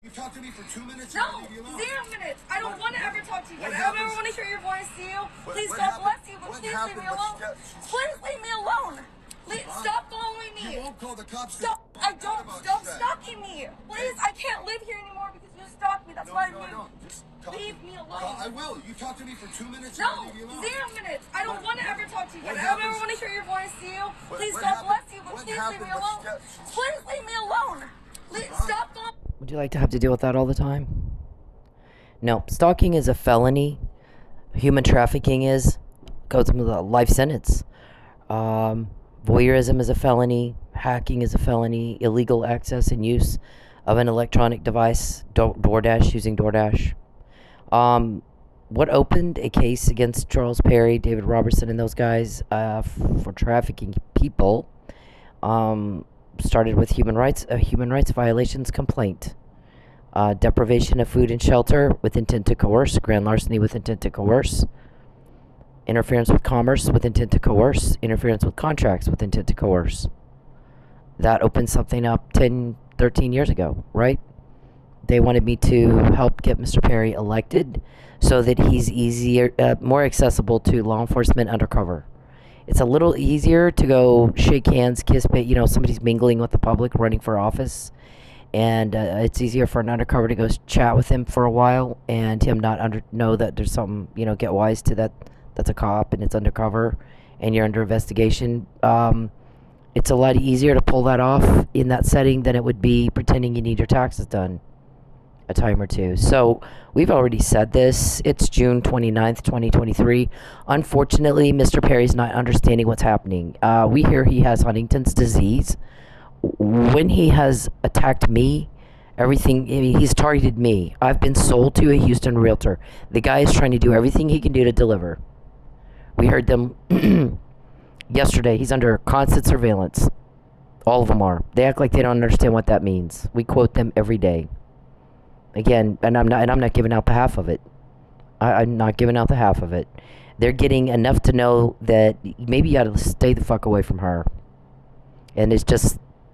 You talk to me for 2 minutes. No, 0 minutes. I don't want to ever talk to you again. I don't ever want to hear your voice, you. Please, God bless you, but please leave me alone. Please leave me alone. Stop following me. You won't call the cops. Stop. I don't. Stop stalking me. Please, I can't live here anymore because you stalk me. That's why I leave me alone. I will. You talk to me for 2 minutes. No, 0 minutes. I don't want to ever talk to you again. I don't ever want to hear your voice, you. Please, God bless you, but please leave me alone. Please leave me alone. Stop following. Would you like to have to deal with that all the time? No, stalking is a felony. Human trafficking goes with a life sentence. Voyeurism is a felony. Hacking is a felony. Illegal access and use of an electronic device. DoorDash, using DoorDash. What opened a case against Charles Perry, David Robertson, and those guys for trafficking people started with a human rights violations complaint. Deprivation of food and shelter with intent to coerce, grand larceny with intent to coerce, interference with commerce with intent to coerce, interference with contracts with intent to coerce. That opened something up 10, 13 years ago, right? They wanted me to help get Mr. Perry elected so that he's more accessible to law enforcement undercover. It's a little easier to go shake hands, kiss, somebody's mingling with the public, running for office. And it's easier for an undercover to go chat with him for a while and him not know that there's something, get wise to that. That's a cop and it's undercover and you're under investigation. It's a lot easier to pull that off in that setting than it would be pretending you need your taxes done a time or two. So we've already said this. It's June 29th, 2023. Unfortunately, Mr. Perry's not understanding what's happening. We hear he has Huntington's disease. When he has attacked me, he's targeted me. I've been sold to a Houston realtor. The guy is trying to do everything he can do to deliver. We heard them yesterday. He's under constant surveillance. All of them are. They act like they don't understand what that means. We quote them every day. Again, and I'm not giving out the half of it. I'm not giving out the half of it. They're getting enough to know that maybe you ought to stay the fuck away from her. And it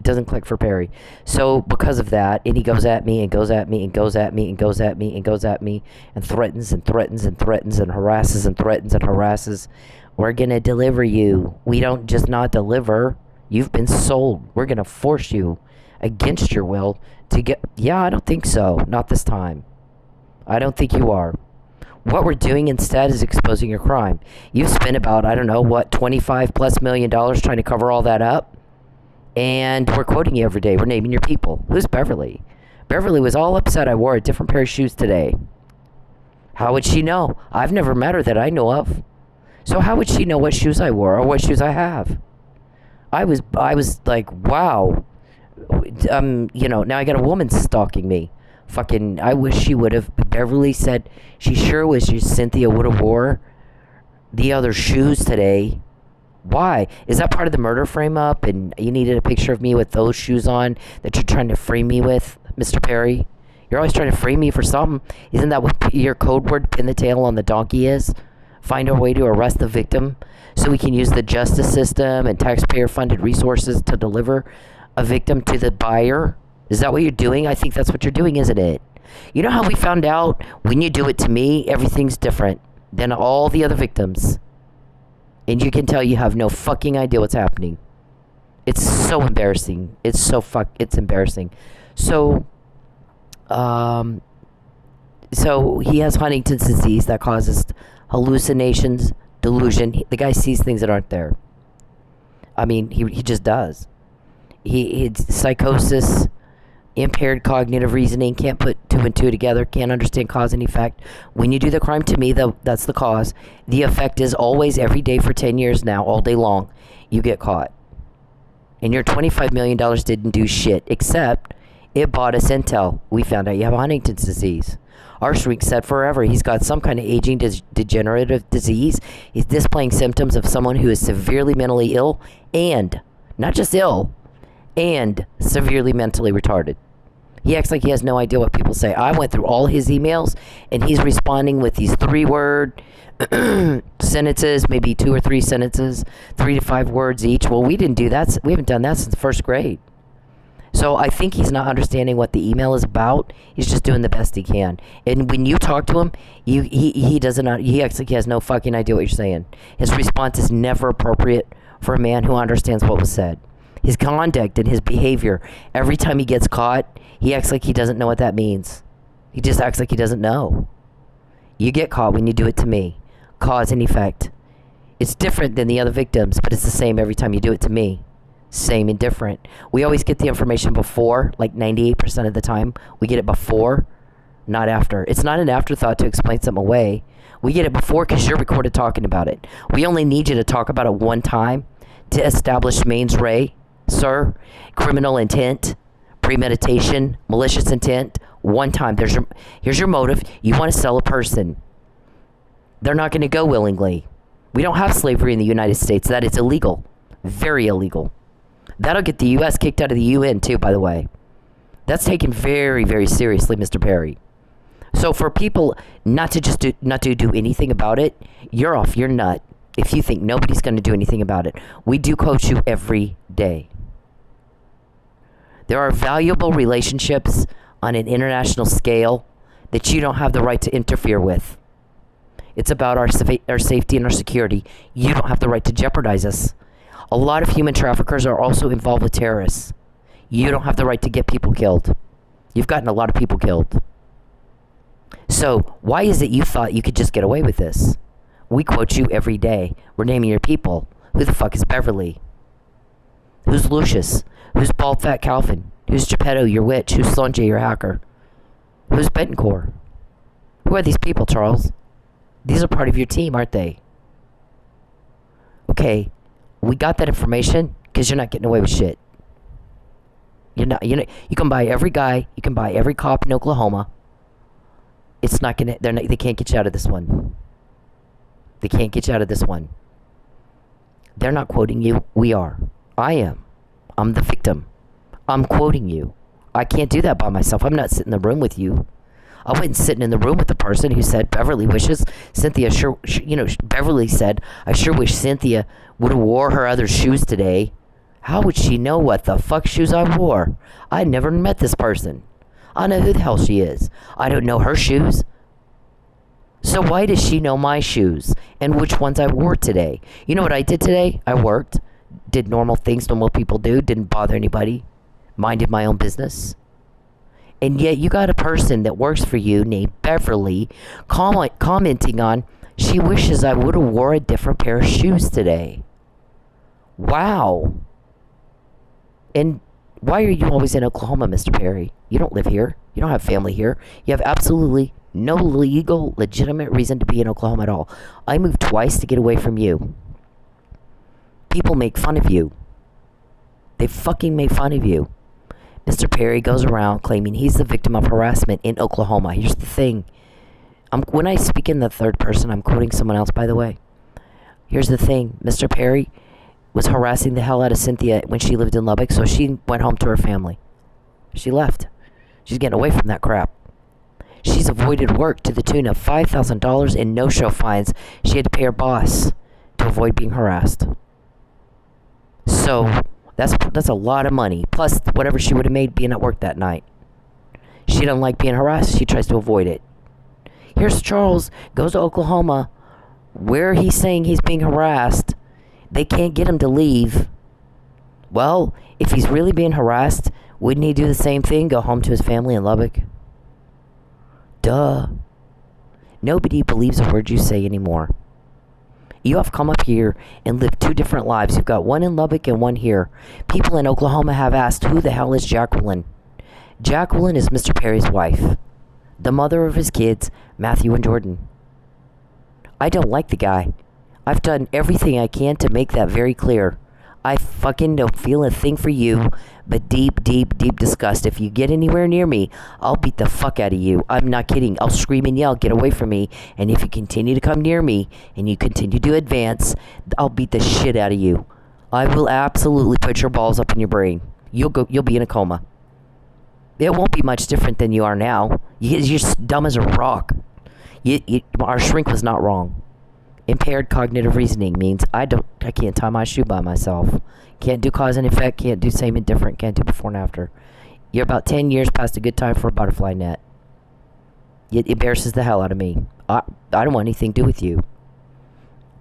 doesn't click for Perry. So because of that, and he goes at me and goes at me and goes at me and goes at me and goes at me and threatens and threatens and threatens and harasses and threatens and harasses. We're going to deliver you. We don't just not deliver. You've been sold. We're going to force you against your will to get... Yeah, I don't think so. Not this time. I don't think you are. What we're doing instead is exposing your crime. You've spent about, $25+ million trying to cover all that up. And we're quoting you every day. We're naming your people. Who's Beverly? Beverly was all upset I wore a different pair of shoes today. How would she know? I've never met her that I know of. So how would she know what shoes I wore or what shoes I have? I was like, wow. Now I got a woman stalking me. Fucking, I wish she would have. Beverly said she sure wishes Cynthia would have wore the other shoes today. Why? Is that part of the murder frame up and you needed a picture of me with those shoes on that you're trying to frame me with, Mr. Perry? You're always trying to frame me for something. Isn't that what your code word, pin the tail on the donkey, is? Find a way to arrest the victim so we can use the justice system and taxpayer-funded resources to deliver a victim to the buyer? Is that what you're doing? I think that's what you're doing, isn't it? You know how we found out when you do it to me, everything's different than all the other victims. And you can tell you have no fucking idea what's happening. It's so embarrassing. It's embarrassing. So he has Huntington's disease that causes hallucinations, delusion. The guy sees things that aren't there. I mean, he just does. It's psychosis, impaired cognitive reasoning, can't put two and two together, can't understand cause and effect. When you do the crime to me, that's the cause. The effect is always, every day for 10 years now, all day long, you get caught. And your $25 million didn't do shit, except it bought us intel. We found out you have Huntington's disease. Our shrink said forever he's got some kind of aging degenerative disease. He's displaying symptoms of someone who is severely mentally ill, and not just ill, and severely mentally retarded. He acts like he has no idea what people say. I went through all his emails, and he's responding with these 3-word sentences, maybe 2 or 3 sentences, 3 to 5 words each. Well, we didn't do that. We haven't done that since first grade. So I think he's not understanding what the email is about. He's just doing the best he can. And when you talk to him, he doesn't. He acts like he has no fucking idea what you're saying. His response is never appropriate for a man who understands what was said. His conduct and his behavior, every time he gets caught, he acts like he doesn't know what that means. He just acts like he doesn't know. You get caught when you do it to me. Cause and effect. It's different than the other victims, but it's the same every time you do it to me. Same and different. We always get the information before, like 98% of the time. We get it before, not after. It's not an afterthought to explain something away. We get it before because you're recorded talking about it. We only need you to talk about it one time to establish mens rea, sir, criminal intent, premeditation, malicious intent. One time. Here's your motive. You want to sell a person. They're not going to go willingly. We don't have slavery in the United States. That is illegal. Very illegal. That'll get the U.S. kicked out of the UN too, by the way. That's taken very, very seriously, Mr. Perry. So for people not to do anything about it, you're off your nut if you think nobody's going to do anything about it. We do coach you every day. There are valuable relationships on an international scale that you don't have the right to interfere with. It's about our safety and our security. You don't have the right to jeopardize us. A lot of human traffickers are also involved with terrorists. You don't have the right to get people killed. You've gotten a lot of people killed. So why is it you thought you could just get away with this? We quote you every day. We're naming your people. Who the fuck is Beverly? Who's Lucius? Who's Bald Fat Calvin? Who's Geppetto, your witch? Who's Sonjay, your hacker? Who's Betancourt? Who are these people, Charles? These are part of your team, aren't they? Okay, we got that information because you're not getting away with shit. You're not. You can buy every guy. You can buy every cop in Oklahoma. It's not gonna. They can't get you out of this one. They can't get you out of this one. They're not quoting you. We are. I am. I'm the victim. I'm quoting you. I can't do that by myself. I'm not sitting in the room with you. I wasn't sitting in the room with the person who said Beverly wishes Cynthia Beverly said, I sure wish Cynthia would have wore her other shoes today. How would she know what the fuck shoes I wore? I never met this person. I know who the hell she is. I don't know her shoes. So why does she know my shoes and which ones I wore today? You know what I did today? I worked, did normal things normal people do, didn't bother anybody, minded my own business. And yet you got a person that works for you named Beverly commenting on, she wishes I would have wore a different pair of shoes today. Wow. And why are you always in Oklahoma, Mr. Perry? You don't live here. You don't have family here. You have absolutely no legal, legitimate reason to be in Oklahoma at all. I moved twice to get away from you. People make fun of you. They fucking make fun of you. Mr. Perry goes around claiming he's the victim of harassment in Oklahoma. Here's the thing. When I speak in the third person, I'm quoting someone else, by the way. Here's the thing. Mr. Perry was harassing the hell out of Cynthia when she lived in Lubbock, so she went home to her family. She left. She's getting away from that crap. She's avoided work to the tune of $5,000 in no-show fines she had to pay her boss to avoid being harassed. So that's a lot of money, plus whatever she would have made being at work that night. She doesn't like being harassed. She tries to avoid it. Here's Charles, goes to Oklahoma, where he's saying he's being harassed. They can't get him to leave. Well, if he's really being harassed, wouldn't he do the same thing, go home to his family in Lubbock? Duh. Nobody believes a word you say anymore. You have come up here and lived two different lives. You've got one in Lubbock and one here. People in Oklahoma have asked, who the hell is Jacqueline? Jacqueline is Mr. Perry's wife, the mother of his kids, Matthew and Jordan. I don't like the guy. I've done everything I can to make that very clear. I fucking don't feel a thing for you, but deep, deep, deep disgust. If you get anywhere near me, I'll beat the fuck out of you. I'm not kidding. I'll scream and yell, get away from me. And if you continue to come near me, and you continue to advance, I'll beat the shit out of you. I will absolutely put your balls up in your brain. You'll be in a coma. It won't be much different than you are now. You're dumb as a rock. Our shrink was not wrong. Impaired cognitive reasoning means I can't tie my shoe by myself. Can't do cause and effect, can't do same and different, can't do before and after. You're about 10 years past a good time for a butterfly net. It embarrasses the hell out of me. I don't want anything to do with you.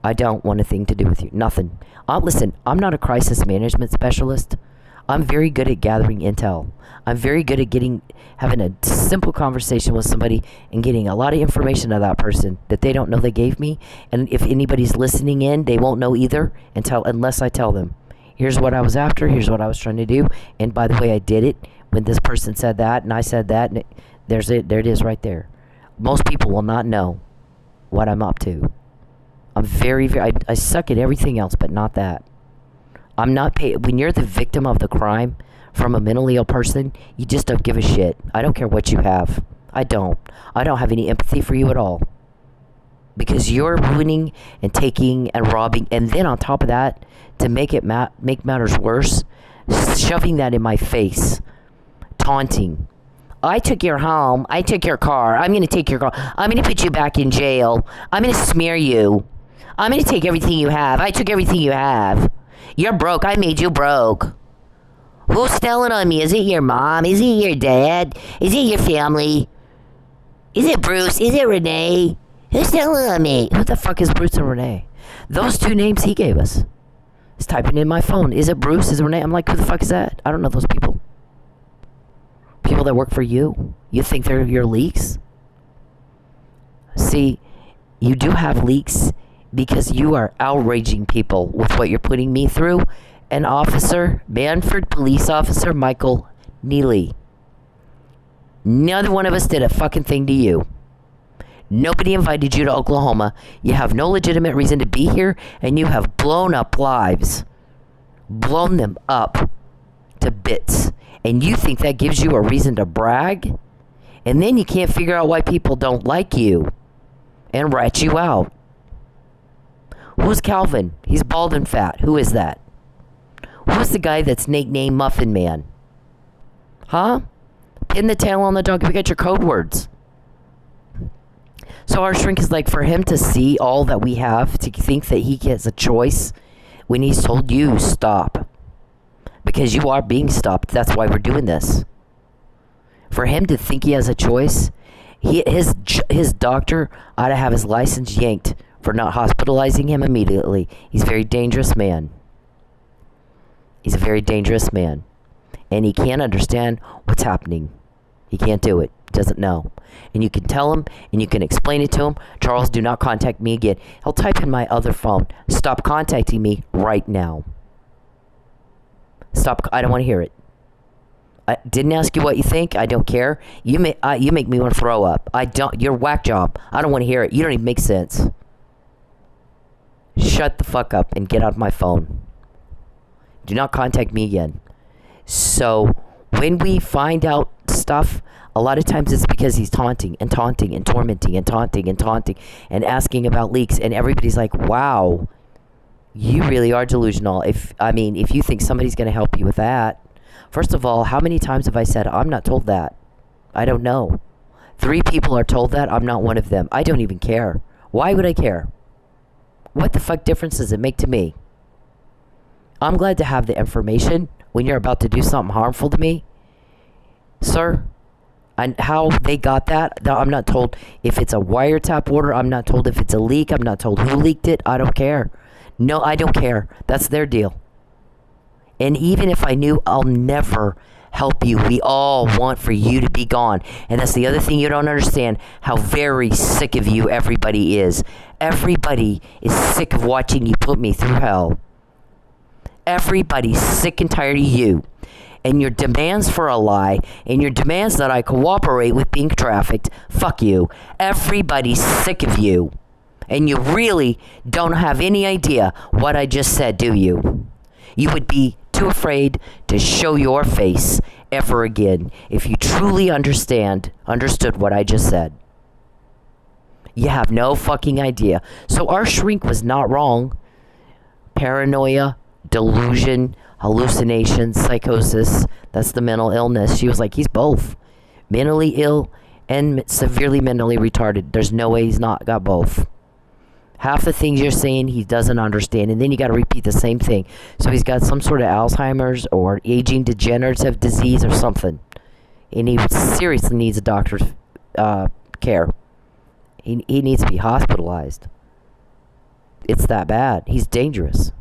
I don't want anything to do with you. Nothing. Listen, I'm not a crisis management specialist. I'm very good at gathering intel. I'm very good at having a simple conversation with somebody and getting a lot of information of that person that they don't know they gave me. And if anybody's listening in, they won't know either unless I tell them. Here's what I was after. Here's what I was trying to do. And by the way, I did it when this person said that and I said that. And there it is right there. Most people will not know what I'm up to. I'm I suck at everything else, but not that. I'm not paid. When you're the victim of the crime from a mentally ill person, you just don't give a shit. I don't care what you have. I don't have any empathy for you at all. Because you're ruining and taking and robbing, and then on top of that, to make matters worse, shoving that in my face, taunting. I took your home. I took your car. I'm going to take your car. I'm going to put you back in jail. I'm going to smear you. I'm going to take everything you have. I took everything you have. You're broke. I made you broke. Who's stealing on me? Is it your mom? Is it your dad? Is it your family? Is it Bruce? Is it Renee? Who's stealing on me? Who the fuck is Bruce and Renee? Those two names he gave us. He's typing in my phone. Is it Bruce? Is it Renee? I'm like, who the fuck is that? I don't know those people. People that work for you. You think they're your leaks? See, you do have leaks because you are outraging people with what you're putting me through. And Manford police officer Michael Neely. Neither one of us did a fucking thing to you. Nobody invited you to Oklahoma. You have no legitimate reason to be here, and you have blown up lives. Blown them up to bits. And you think that gives you a reason to brag? And then you can't figure out why people don't like you and rat you out. Who's Calvin? He's bald and fat. Who is that? Who's the guy that's nicknamed Muffin Man? Huh? Pin the tail on the dog. We got your code words. So our shrink is like, for him to see all that we have, to think that he gets a choice when he's told you stop. Because you are being stopped. That's why we're doing this. For him to think he has a choice, his doctor ought to have his license yanked for not hospitalizing him immediately. He's a very dangerous man. He's a very dangerous man. And he can't understand what's happening. He can't do it. Doesn't know. And you can tell him, and you can explain it to him. Charles, do not contact me again. He'll type in my other phone. Stop contacting me right now. Stop. I don't want to hear it. I didn't ask you what you think. I don't care. You make me want to throw up. You're whack job. I don't want to hear it. You don't even make sense. Shut the fuck up and get out of my phone. Do not contact me again. So when we find out stuff, a lot of times it's because he's taunting and taunting and tormenting and taunting and taunting and asking about leaks, and everybody's like, wow, you really are delusional. If you think somebody's going to help you with that. First of all, how many times have I said, I'm not told that? I don't know. 3 people are told that. I'm not one of them. I don't even care. Why would I care? What the fuck difference does it make to me? I'm glad to have the information when you're about to do something harmful to me. Sir, and how they got that, I'm not told if it's a wiretap order. I'm not told if it's a leak. I'm not told who leaked it. I don't care. No, I don't care. That's their deal. And even if I knew, I'll never help you. We all want for you to be gone. And that's the other thing you don't understand, how very sick of you everybody is. Everybody is sick of watching you put me through hell. Everybody's sick and tired of you. And your demands for a lie, and your demands that I cooperate with being trafficked, fuck you. Everybody's sick of you. And you really don't have any idea what I just said, do you? You would be too afraid to show your face ever again if you truly understood what I just said. You have no fucking idea. So our shrink was not wrong. Paranoia, delusion, hallucinations, psychosis, that's the mental illness. She was like, he's both mentally ill and severely mentally retarded. There's no way he's not got both. Half the things you're saying he doesn't understand, and then you got to repeat the same thing. So he's got some sort of Alzheimer's or aging degenerative disease or something. and he seriously needs a doctor's care. He needs to be hospitalized. It's that bad. He's dangerous.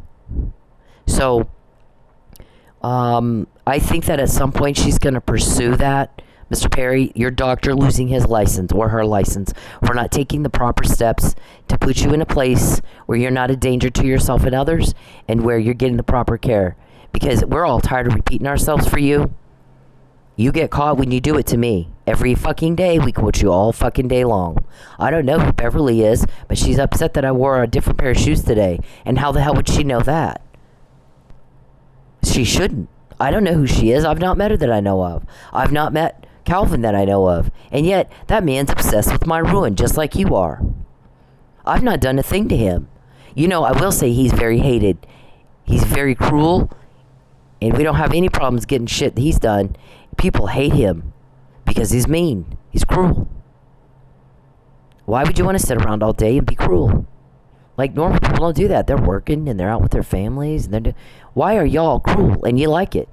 So, I think that at some point she's going to pursue that. Mr. Perry, your doctor losing his license or her license for not taking the proper steps to put you in a place where you're not a danger to yourself and others, and where you're getting the proper care. Because we're all tired of repeating ourselves for you. You get caught when you do it to me. Every fucking day, we quote you all fucking day long. I don't know who Beverly is, but she's upset that I wore a different pair of shoes today. And how the hell would she know that? She shouldn't. I don't know who she is. I've not met her that I know of. I've not met Calvin that I know of. And yet, that man's obsessed with my ruin, just like you are. I've not done a thing to him. You know, I will say he's very hated. He's very cruel. And we don't have any problems getting shit that he's done. People hate him because he's mean. He's cruel. Why would you want to sit around all day and be cruel? Like, normal people don't do that. They're working and they're out with their families. And why are y'all cruel? And you like it.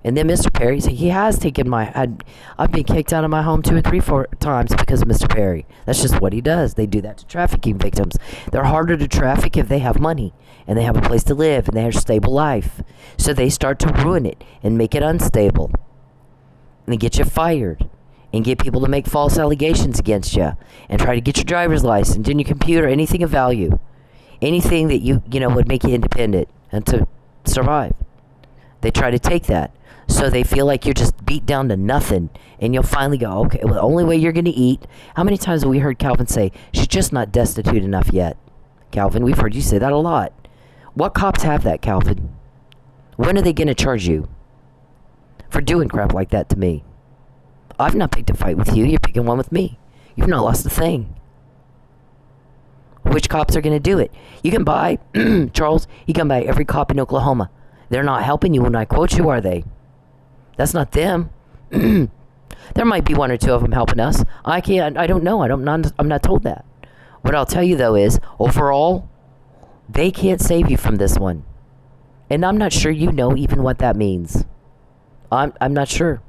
And then Mr. Perry, he has taken I've been kicked out of my home 2 or 4 times because of Mr. Perry. That's just what he does. They do that to trafficking victims. They're harder to traffic if they have money and they have a place to live and they have a stable life. So they start to ruin it and make it unstable. And they get you fired and get people to make false allegations against you and try to get your driver's license and your computer, anything of value. Anything that you know would make you independent and to survive. They try to take that. So they feel like you're just beat down to nothing. And you'll finally go, okay, well, the only way you're going to eat. How many times have we heard Calvin say, she's just not destitute enough yet? Calvin, we've heard you say that a lot. What cops have that, Calvin? When are they going to charge you for doing crap like that to me? I've not picked a fight with you. You're picking one with me. You've not lost a thing. Which cops are going to do it? You can buy, Charles, you can buy every cop in Oklahoma. They're not helping you when I quote you, are they? That's not them. There might be 1 or 2 of them helping us. I don't know. I'm not told that. What I'll tell you, though, is, overall, they can't save you from this one. And I'm not sure you know even what that means. I'm not sure.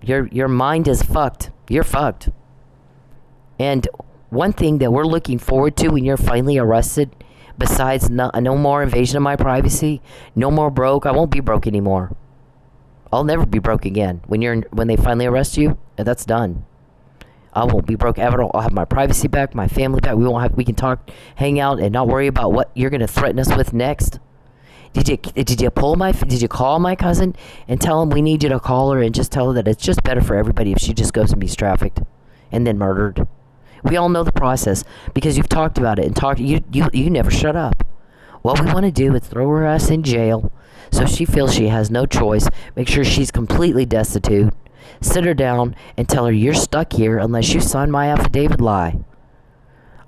Your mind is fucked. You're fucked. And one thing that we're looking forward to when you're finally arrested, besides no more invasion of my privacy, no more broke. I won't be broke anymore. I'll never be broke again. When they finally arrest you, that's done. I won't be broke ever. I'll have my privacy back, my family back. We can talk, hang out, and not worry about what you're gonna threaten us with next. Did you call my cousin and tell him we need you to call her and just tell her that it's just better for everybody if she just goes and be trafficked and then murdered? We all know the process because you've talked about it and you never shut up. What we want to do is throw her ass in jail so she feels she has no choice. Make sure she's completely destitute. Sit her down and tell her you're stuck here unless you sign my affidavit lie.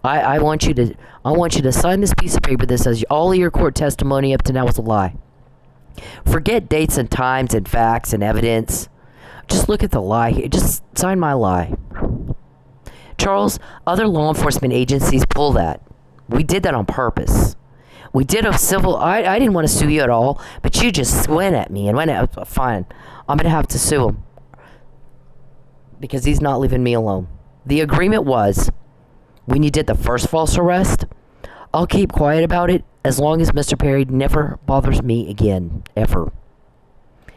I want you to sign this piece of paper that says all of your court testimony up to now was a lie. Forget dates and times and facts and evidence. Just look at the lie here. Just sign my lie. Charles, other law enforcement agencies pull that. We did that on purpose. We did a civil... I didn't want to sue you at all, but you just went at me and went at... Fine. I'm going to have to sue him. Because he's not leaving me alone. The agreement was, when you did the first false arrest, I'll keep quiet about it as long as Mr. Perry never bothers me again. Ever.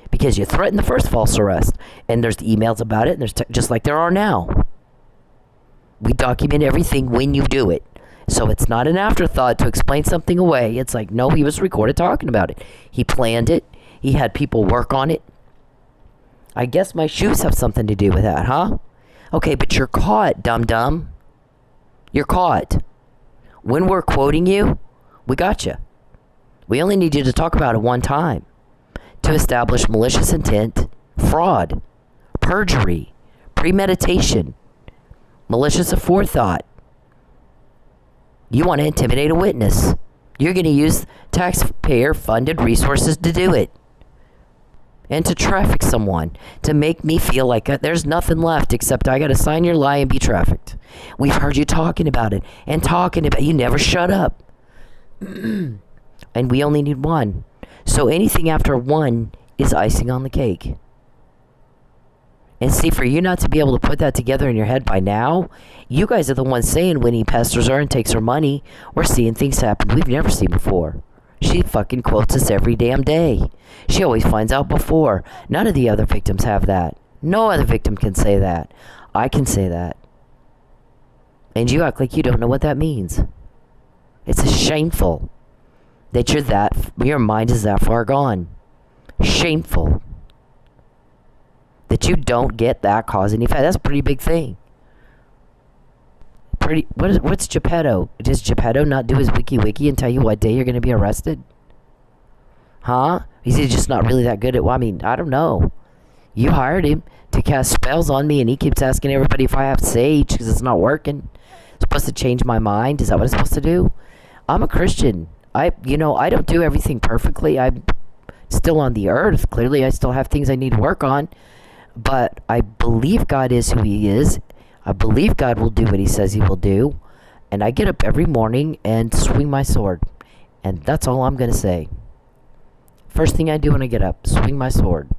Because you threatened the first false arrest. And there's emails about it, and there's just like there are now. We document everything when you do it. So it's not an afterthought to explain something away. It's like, no, he was recorded talking about it. He planned it. He had people work on it. I guess my shoes have something to do with that, huh? Okay, but you're caught, dum-dum. You're caught. When we're quoting you, we got you. We only need you to talk about it one time. To establish malicious intent, fraud, perjury, premeditation, malicious aforethought. You want to intimidate a witness. You're going to use taxpayer-funded resources to do it. And to traffic someone. To make me feel like there's nothing left except I got to sign your lie and be trafficked. We've heard you talking about it. And talking about it. You never shut up. And we only need one. So anything after one is icing on the cake. And see, for you not to be able to put that together in your head by now, you guys are the ones saying when he pesters her and takes her money, we're seeing things happen we've never seen before. She fucking quotes us every damn day. She always finds out before. None of the other victims have that. No other victim can say that. I can say that. And you act like you don't know what that means. It's shameful that your mind is that far gone. Shameful. That you don't get that cause and effect. That's a pretty big thing. What's Geppetto? Does Geppetto not do his wiki and tell you what day you're going to be arrested? Huh? Is he just not really that good at, well, I mean, I don't know. You hired him to cast spells on me and he keeps asking everybody if I have sage because it's not working. It's supposed to change my mind. Is that what it's supposed to do? I'm a Christian. I don't do everything perfectly. I'm still on the earth. Clearly, I still have things I need to work on. But I believe God is who he is. I believe God will do what he says he will do. And I get up every morning and swing my sword. And that's all I'm going to say. First thing I do when I get up, swing my sword.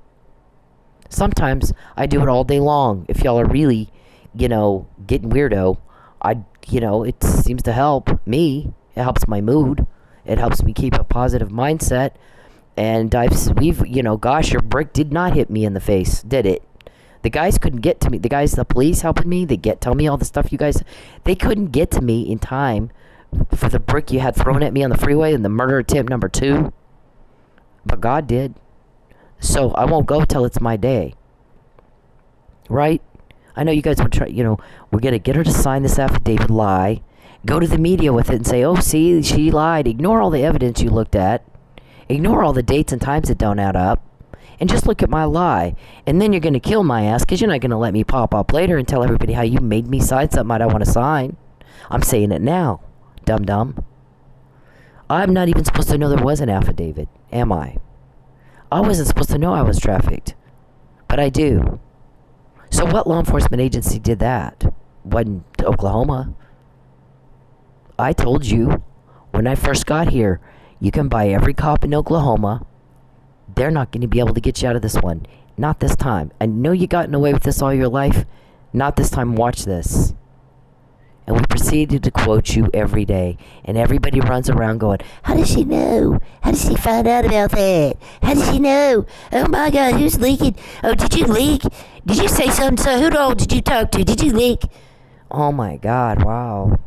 Sometimes I do it all day long. If y'all are really, getting weirdo, it seems to help me. It helps my mood. It helps me keep a positive mindset. And gosh, your brick did not hit me in the face, did it? The guys couldn't get to me. The police helping me, tell me all the stuff you guys, they couldn't get to me in time for the brick you had thrown at me on the freeway and the murder attempt number 2. But God did. So I won't go till it's my day. Right? I know you guys would try, we're going to get her to sign this affidavit, lie, go to the media with it and say, oh, see, she lied. Ignore all the evidence you looked at. Ignore all the dates and times that don't add up. And just look at my lie. And then you're going to kill my ass because you're not going to let me pop up later and tell everybody how you made me sign something I don't want to sign. I'm saying it now, dum-dum. I'm not even supposed to know there was an affidavit, am I? I wasn't supposed to know I was trafficked. But I do. So what law enforcement agency did that? Wasn't Oklahoma. I told you when I first got here, you can buy every cop in Oklahoma. They're not going to be able to get you out of this one. Not this time. I know you gotten away with this all your life. Not this time. Watch this. And we proceeded to quote you every day. And everybody runs around going, how does she know? How did she find out about that? How did she know? Oh my God, who's leaking? Oh, did you leak? Did you say something? So who all did you talk to? Did you leak? Oh my God, wow.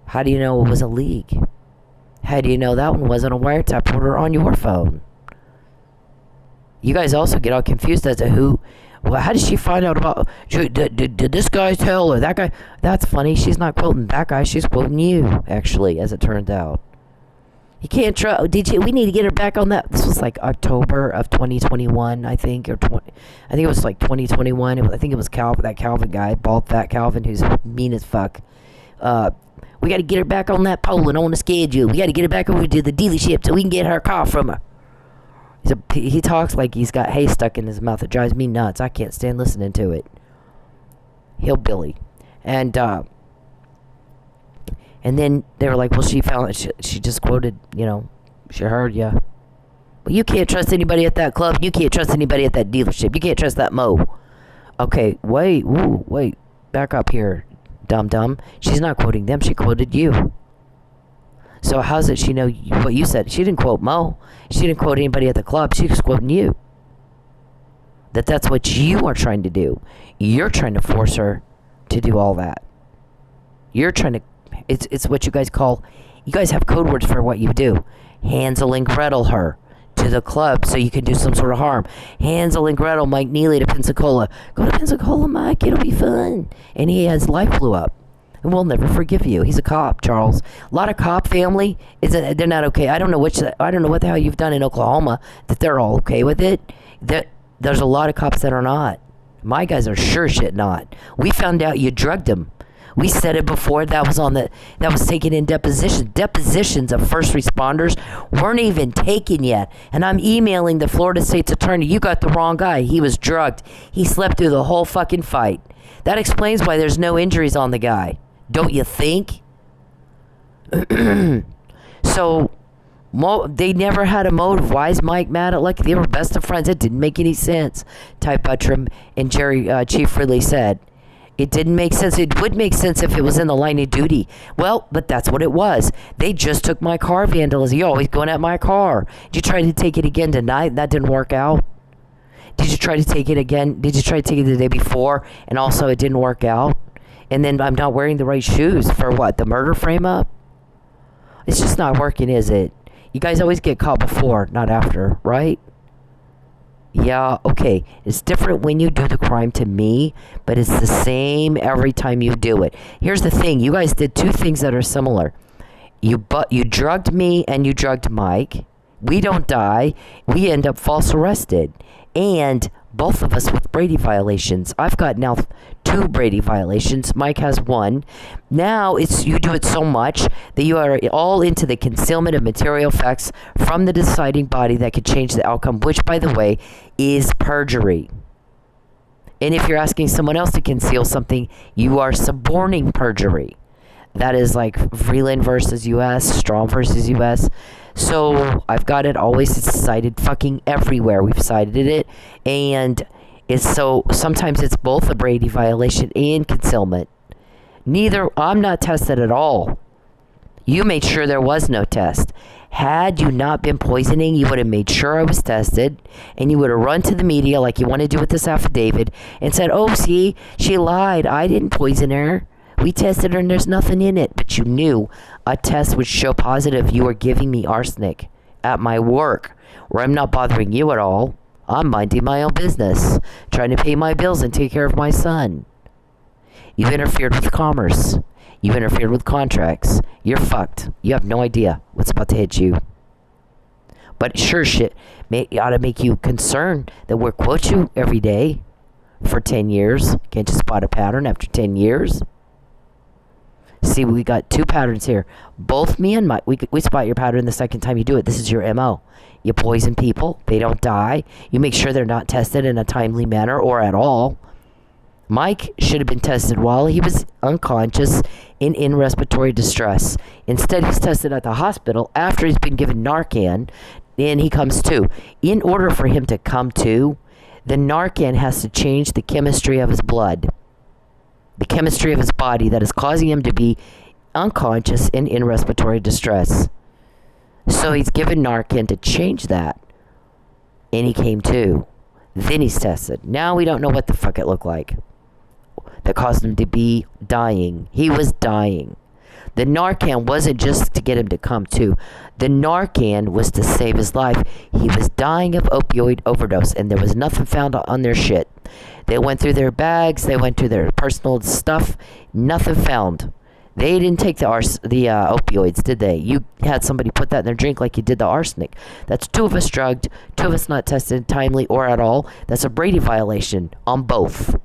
How do you know it was a leak? How do you know that one wasn't a wiretap order on your phone? You guys also get all confused as to who. Well, how did she find out about? Did this guy tell her? That guy? That's funny. She's not quoting that guy. She's quoting you, actually, as it turned out. You can't try. We need to get her back on that. This was like October of 2021, I think, I think it was like 2021. I think it was that Calvin guy, bald fat Calvin, who's mean as fuck. We got to get her back on that pole and on the schedule. We got to get her back over to the dealership so we can get her car from her. He talks like he's got hay stuck in his mouth. It drives me nuts. I can't stand listening to it. Hillbilly. And then they were like, well, she found it. She just quoted, she heard ya. Well, you can't trust anybody at that club. You can't trust anybody at that dealership. You can't trust that Mo. Okay, wait. Back up here, dum-dum. She's not quoting them. She quoted you. So how's it she know what you said? She didn't quote Mo. She didn't quote anybody at the club. She was quoting you. That's what you are trying to do. You're trying to force her to do all that. You're trying to... It's what you guys call... You guys have code words for what you do. Hansel and Gretel her to the club so you can do some sort of harm. Hansel and Gretel Mike Neely to Pensacola. Go to Pensacola, Mike. It'll be fun. And his life blew up. And we'll never forgive you. He's a cop, Charles. A lot of cop family they're not okay. I don't know what the hell you've done in Oklahoma that they're all okay with it. There's a lot of cops that are not. My guys are sure shit not. We found out you drugged him. We said it before. That was taken in depositions. Depositions of first responders weren't even taken yet. And I'm emailing the Florida State's attorney. You got the wrong guy. He was drugged. He slept through the whole fucking fight. That explains why there's no injuries on the guy. Don't you think? So, They never had a motive. Why is Mike mad at Lucky? They were best of friends. It didn't make any sense. Ty Buttram and Jerry Chief Ridley said. It didn't make sense. It would make sense if it was in the line of duty. Well, but that's what it was. They just took my car vandalism. You're always going at my car. Did you try to take it again tonight? That didn't work out. Did you try to take it again? Did you try to take it the day before? And also it didn't work out? And then I'm not wearing the right shoes for what? The murder frame up? It's just not working, is it? You guys always get caught before, not after, right? Yeah, okay. It's different when you do the crime to me, but it's the same every time you do it. Here's the thing. You guys did two things that are similar. You drugged me and you drugged Mike. We don't die. We end up false arrested. And both of us with Brady violations. I've got now 2 Brady violations. Mike has 1. Now you do it so much that you are all into the concealment of material facts from the deciding body that could change the outcome, which, by the way, is perjury. And if you're asking someone else to conceal something, you are suborning perjury. That is like Vreeland versus U.S., Strong versus U.S., So I've got it always. It's cited fucking everywhere. We've cited it. And it's so sometimes it's both a Brady violation and concealment. I'm not tested at all. You made sure there was no test. Had you not been poisoning, you would have made sure I was tested, and you would have run to the media like you want to do with this affidavit and said, oh, see, she lied. I didn't poison her. We tested her and there's nothing in it. But you knew a test would show positive you were giving me arsenic at my work, where I'm not bothering you at all. I'm minding my own business, trying to pay my bills and take care of my son. You've interfered with commerce. You've interfered with contracts. You're fucked. You have no idea what's about to hit you. But sure shit ought to make you concerned that we'll quote you every day for 10 years. Can't you spot a pattern after 10 years? See, we got 2 patterns here. Both me and Mike, we spot your pattern the second time you do it. This is your MO. You poison people. They don't die. You make sure they're not tested in a timely manner or at all. Mike should have been tested while he was unconscious and in respiratory distress. Instead, he's tested at the hospital after he's been given Narcan, and he comes to. In order for him to come to, the Narcan has to change the chemistry of his blood. The chemistry of his body that is causing him to be unconscious and in respiratory distress. So he's given Narcan to change that. And he came to. Then he's tested. Now we don't know what the fuck it looked like that caused him to be dying. He was dying. The Narcan wasn't just to get him to come to. The Narcan was to save his life. He was dying of opioid overdose, and there was nothing found on their shit. They went through their bags. They went through their personal stuff. Nothing found. They didn't take the opioids, did they? You had somebody put that in their drink like you did the arsenic. That's 2 of us drugged, 2 of us not tested timely or at all. That's a Brady violation on both.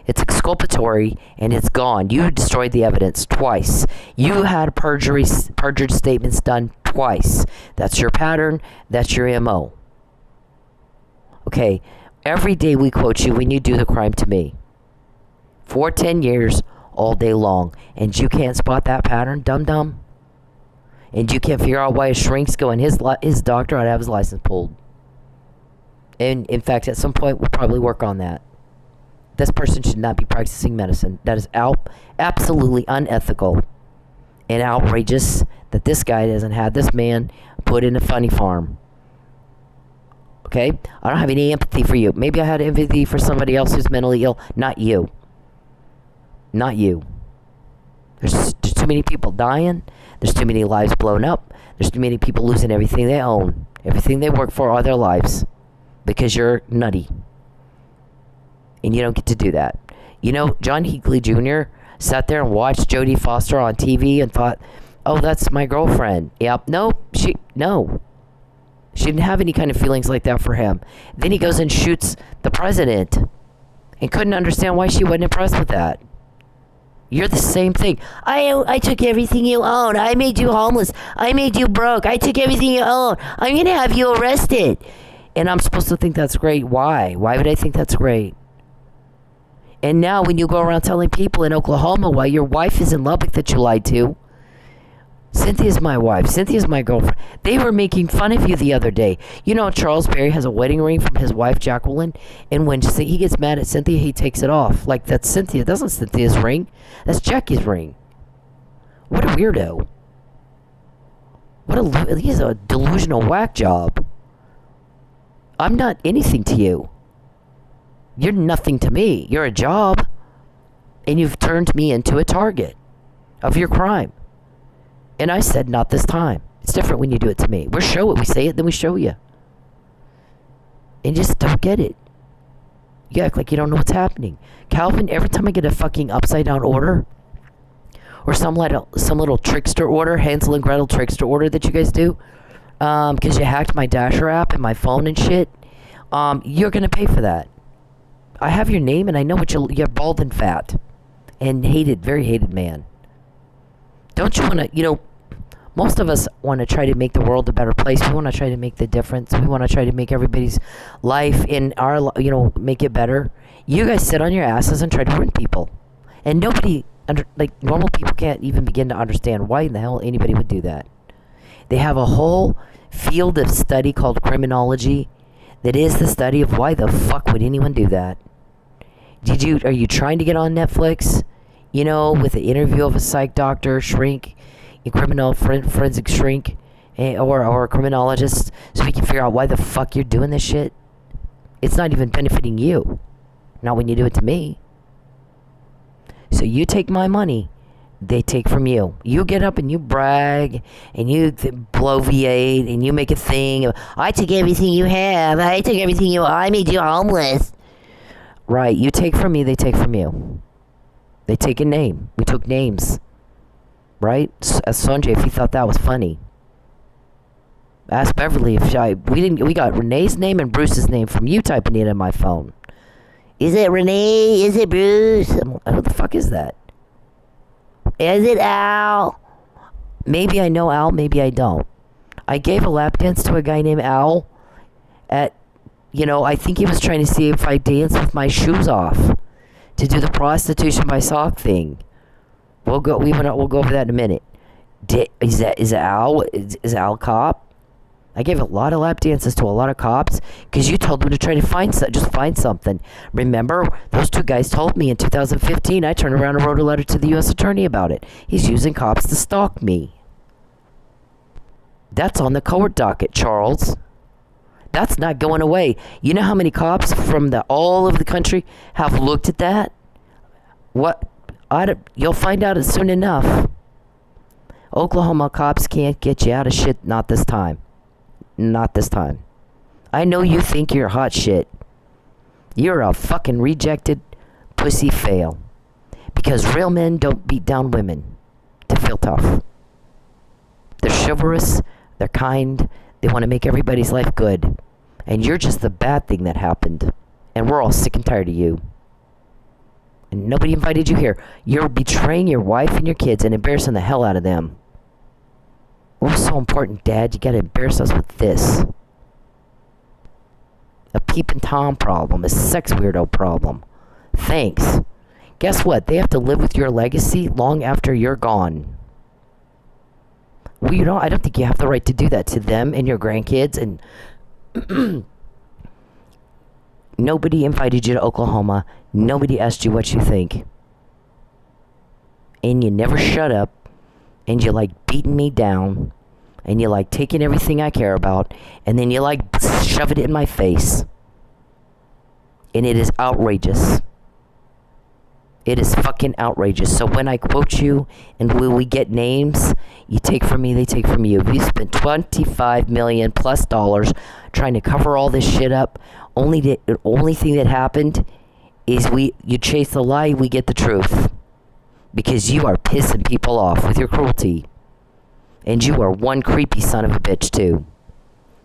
It's exculpatory, and it's gone. You destroyed the evidence twice. You had perjured statements done twice. That's your pattern. That's your MO. Okay. Every day we quote you when you do the crime to me. For 10 years, all day long. And you can't spot that pattern, dum-dum? And you can't figure out why a shrink's going his doctor ought to have his license pulled. And in fact, at some point, we'll probably work on that. This person should not be practicing medicine. That is absolutely unethical and outrageous that this guy doesn't have this man put in a funny farm. Okay? I don't have any empathy for you. Maybe I had empathy for somebody else who's mentally ill. Not you. Not you. There's too many people dying. There's too many lives blown up. There's too many people losing everything they own. Everything they work for all their lives. Because you're nutty. And you don't get to do that. You know, John Hinckley Jr. sat there and watched Jodie Foster on TV and thought, oh, that's my girlfriend. Yep. No. She didn't have any kind of feelings like that for him. Then he goes and shoots the president and couldn't understand why she wasn't impressed with that. You're the same thing. I took everything you own. I made you homeless. I made you broke. I took everything you own. I'm going to have you arrested. And I'm supposed to think that's great. Why? Why would I think that's great? And now when you go around telling people in Oklahoma why your wife is in Lubbock that you lied to, Cynthia's my wife. Cynthia's my girlfriend. They were making fun of you the other day. You know, Charles Berry has a wedding ring from his wife, Jacqueline, and when he gets mad at Cynthia, he takes it off. Like, that's Cynthia. That's not Cynthia's ring. That's Jackie's ring. What a weirdo. He's a delusional whack job. I'm not anything to you. You're nothing to me. You're a job. And you've turned me into a target of your crime. And I said, not this time. It's different when you do it to me. We show it. We say it, then we show you. And just don't get it. You act like you don't know what's happening. Calvin, every time I get a fucking upside down order, or some little trickster order, Hansel and Gretel trickster order that you guys do, because you hacked my Dasher app and my phone and shit, you're going to pay for that. I have your name and I know what you're bald and fat. And hated, very hated man. Don't you want to, most of us want to try to make the world a better place. We want to try to make the difference. We want to try to make everybody's life in our, make it better. You guys sit on your asses and try to ruin people. And nobody, normal people can't even begin to understand why in the hell anybody would do that. They have a whole field of study called criminology that is the study of why the fuck would anyone do that. Are you trying to get on Netflix? With an interview of a psych doctor, shrink, a criminal forensic shrink, or a criminologist, so we can figure out why the fuck you're doing this shit? It's not even benefiting you. Not when you do it to me. So you take my money, they take from you. You get up and you brag, and you bloviate, and you make a thing of, I took everything you have, I made you homeless. Right, you take from me, they take from you. They take a name. We took names. Right? Ask Sanjay if he thought that was funny. Ask Beverly if we got Renee's name and Bruce's name from you typing it in my phone. Is it Renee? Is it Bruce? Who the fuck is that? Is it Al? Maybe I know Al, maybe I don't. I gave a lap dance to a guy named Al at, I think he was trying to see if I danced with my shoes off to do the prostitution by sock thing. We'll go over that in a minute. Is Al a cop? I gave a lot of lap dances to a lot of cops because you told them to try to find something. Remember, those two guys told me in 2015. I turned around and wrote a letter to the U.S. attorney about it. He's using cops to stalk me. That's on the court docket, Charles. That's not going away. You know how many cops from all over the country have looked at that? You'll find out soon enough. Oklahoma cops can't get you out of shit, not this time. Not this time. I know you think you're hot shit. You're a fucking rejected pussy fail. Because real men don't beat down women to feel tough. They're chivalrous, they're kind, they want to make everybody's life good. And you're just the bad thing that happened. And we're all sick and tired of you. And nobody invited you here. You're betraying your wife and your kids and embarrassing the hell out of them. What was so important, Dad? You gotta embarrass us with this. A peeping Tom problem. A sex weirdo problem. Thanks. Guess what? They have to live with your legacy long after you're gone. Well, I don't think you have the right to do that to them and your grandkids. And nobody invited you to Oklahoma. Nobody asked you what you think. And you never shut up. And you like beating me down. And you like taking everything I care about. And then you like shove it in my face. And it is outrageous. It is fucking outrageous. So when I quote you and when we get names, you take from me, they take from you. We spent $25 million plus trying to cover all this shit up. The only thing that happened is you chase the lie, we get the truth. Because you are pissing people off with your cruelty. And you are one creepy son of a bitch too.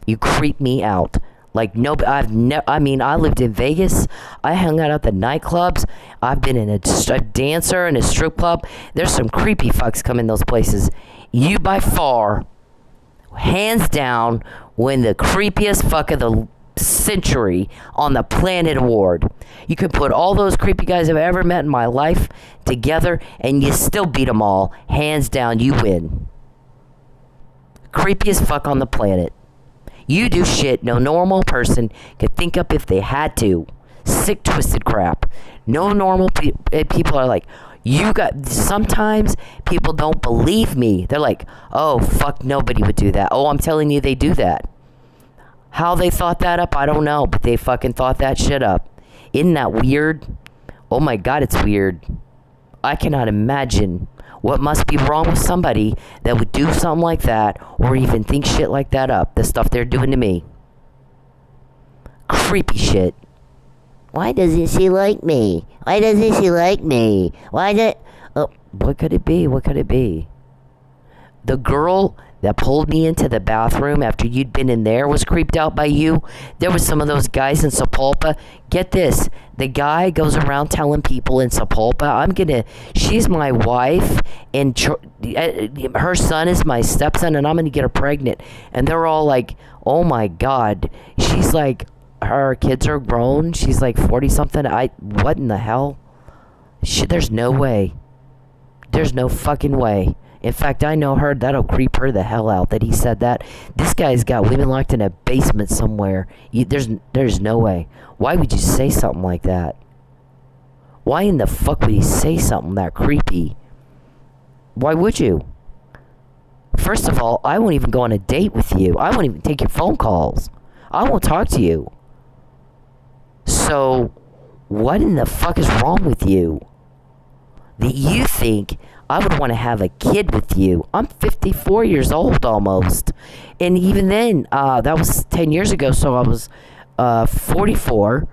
You creep me out. Like nobody, I lived in Vegas. I hung out at the nightclubs. I've been in a dancer in a strip club. There's some creepy fucks come in those places. You by far, hands down, win the creepiest fuck of the century on the planet award. You could put all those creepy guys I've ever met in my life together and you still beat them all. Hands down, you win. Creepy as fuck on the planet. You do shit no normal person could think up if they had to. Sick, twisted crap. No normal people are like, sometimes people don't believe me. They're like, oh, fuck, nobody would do that. Oh, I'm telling you, they do that. How they thought that up, I don't know, but they fucking thought that shit up. Isn't that weird? Oh my God, it's weird. I cannot imagine what must be wrong with somebody that would do something like that or even think shit like that up. The stuff they're doing to me. Creepy shit. Why doesn't she like me? Why doesn't she like me? Oh, what could it be? What could it be? The girl that pulled me into the bathroom after you'd been in there was creeped out by you. There was some of those guys in Sepulpa. Get this. The guy goes around telling people in Sepulpa, she's my wife, and her son is my stepson, and I'm going to get her pregnant. And they're all like, oh my God. She's like, her kids are grown. She's like 40-something. What in the hell? There's no way. There's no fucking way. In fact, I know her. That'll creep her the hell out that he said that. This guy's got women locked in a basement somewhere. There's no way. Why would you say something like that? Why in the fuck would he say something that creepy? Why would you? First of all, I won't even go on a date with you. I won't even take your phone calls. I won't talk to you. So, what in the fuck is wrong with you? That you think I would want to have a kid with you. I'm 54 years old almost. And even then, that was 10 years ago, so I was 44.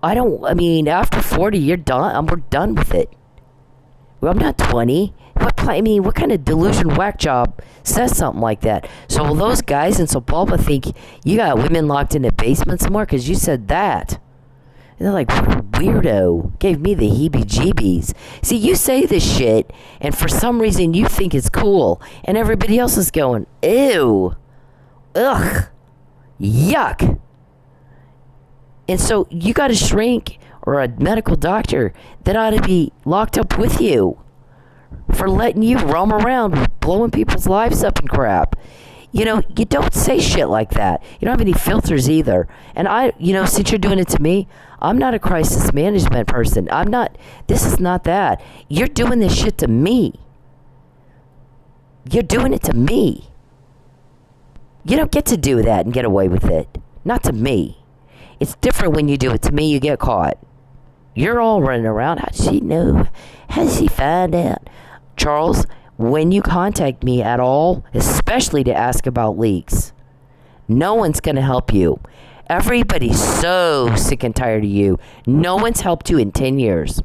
After 40, you're done. We're done with it. Well, I'm not 20. What kind of delusion whack job says something like that? So will those guys in Sepulpa think you got women locked in a basement somewhere because you said that? And they're like, what a weirdo. Gave me the heebie-jeebies. See, you say this shit, and for some reason you think it's cool, and everybody else is going, ew, ugh, yuck. And so you got a shrink or a medical doctor that ought to be locked up with you for letting you roam around, blowing people's lives up and crap. You don't say shit like that. You don't have any filters either. And since you're doing it to me, I'm not a crisis management person. This is not that. You're doing this shit to me. You're doing it to me. You don't get to do that and get away with it. Not to me. It's different when you do it to me, you get caught. You're all running around. How did she know? How did she find out? Charles, when you contact me at all, especially to ask about leaks, no one's going to help you. Everybody's so sick and tired of you. No one's helped you in 10 years.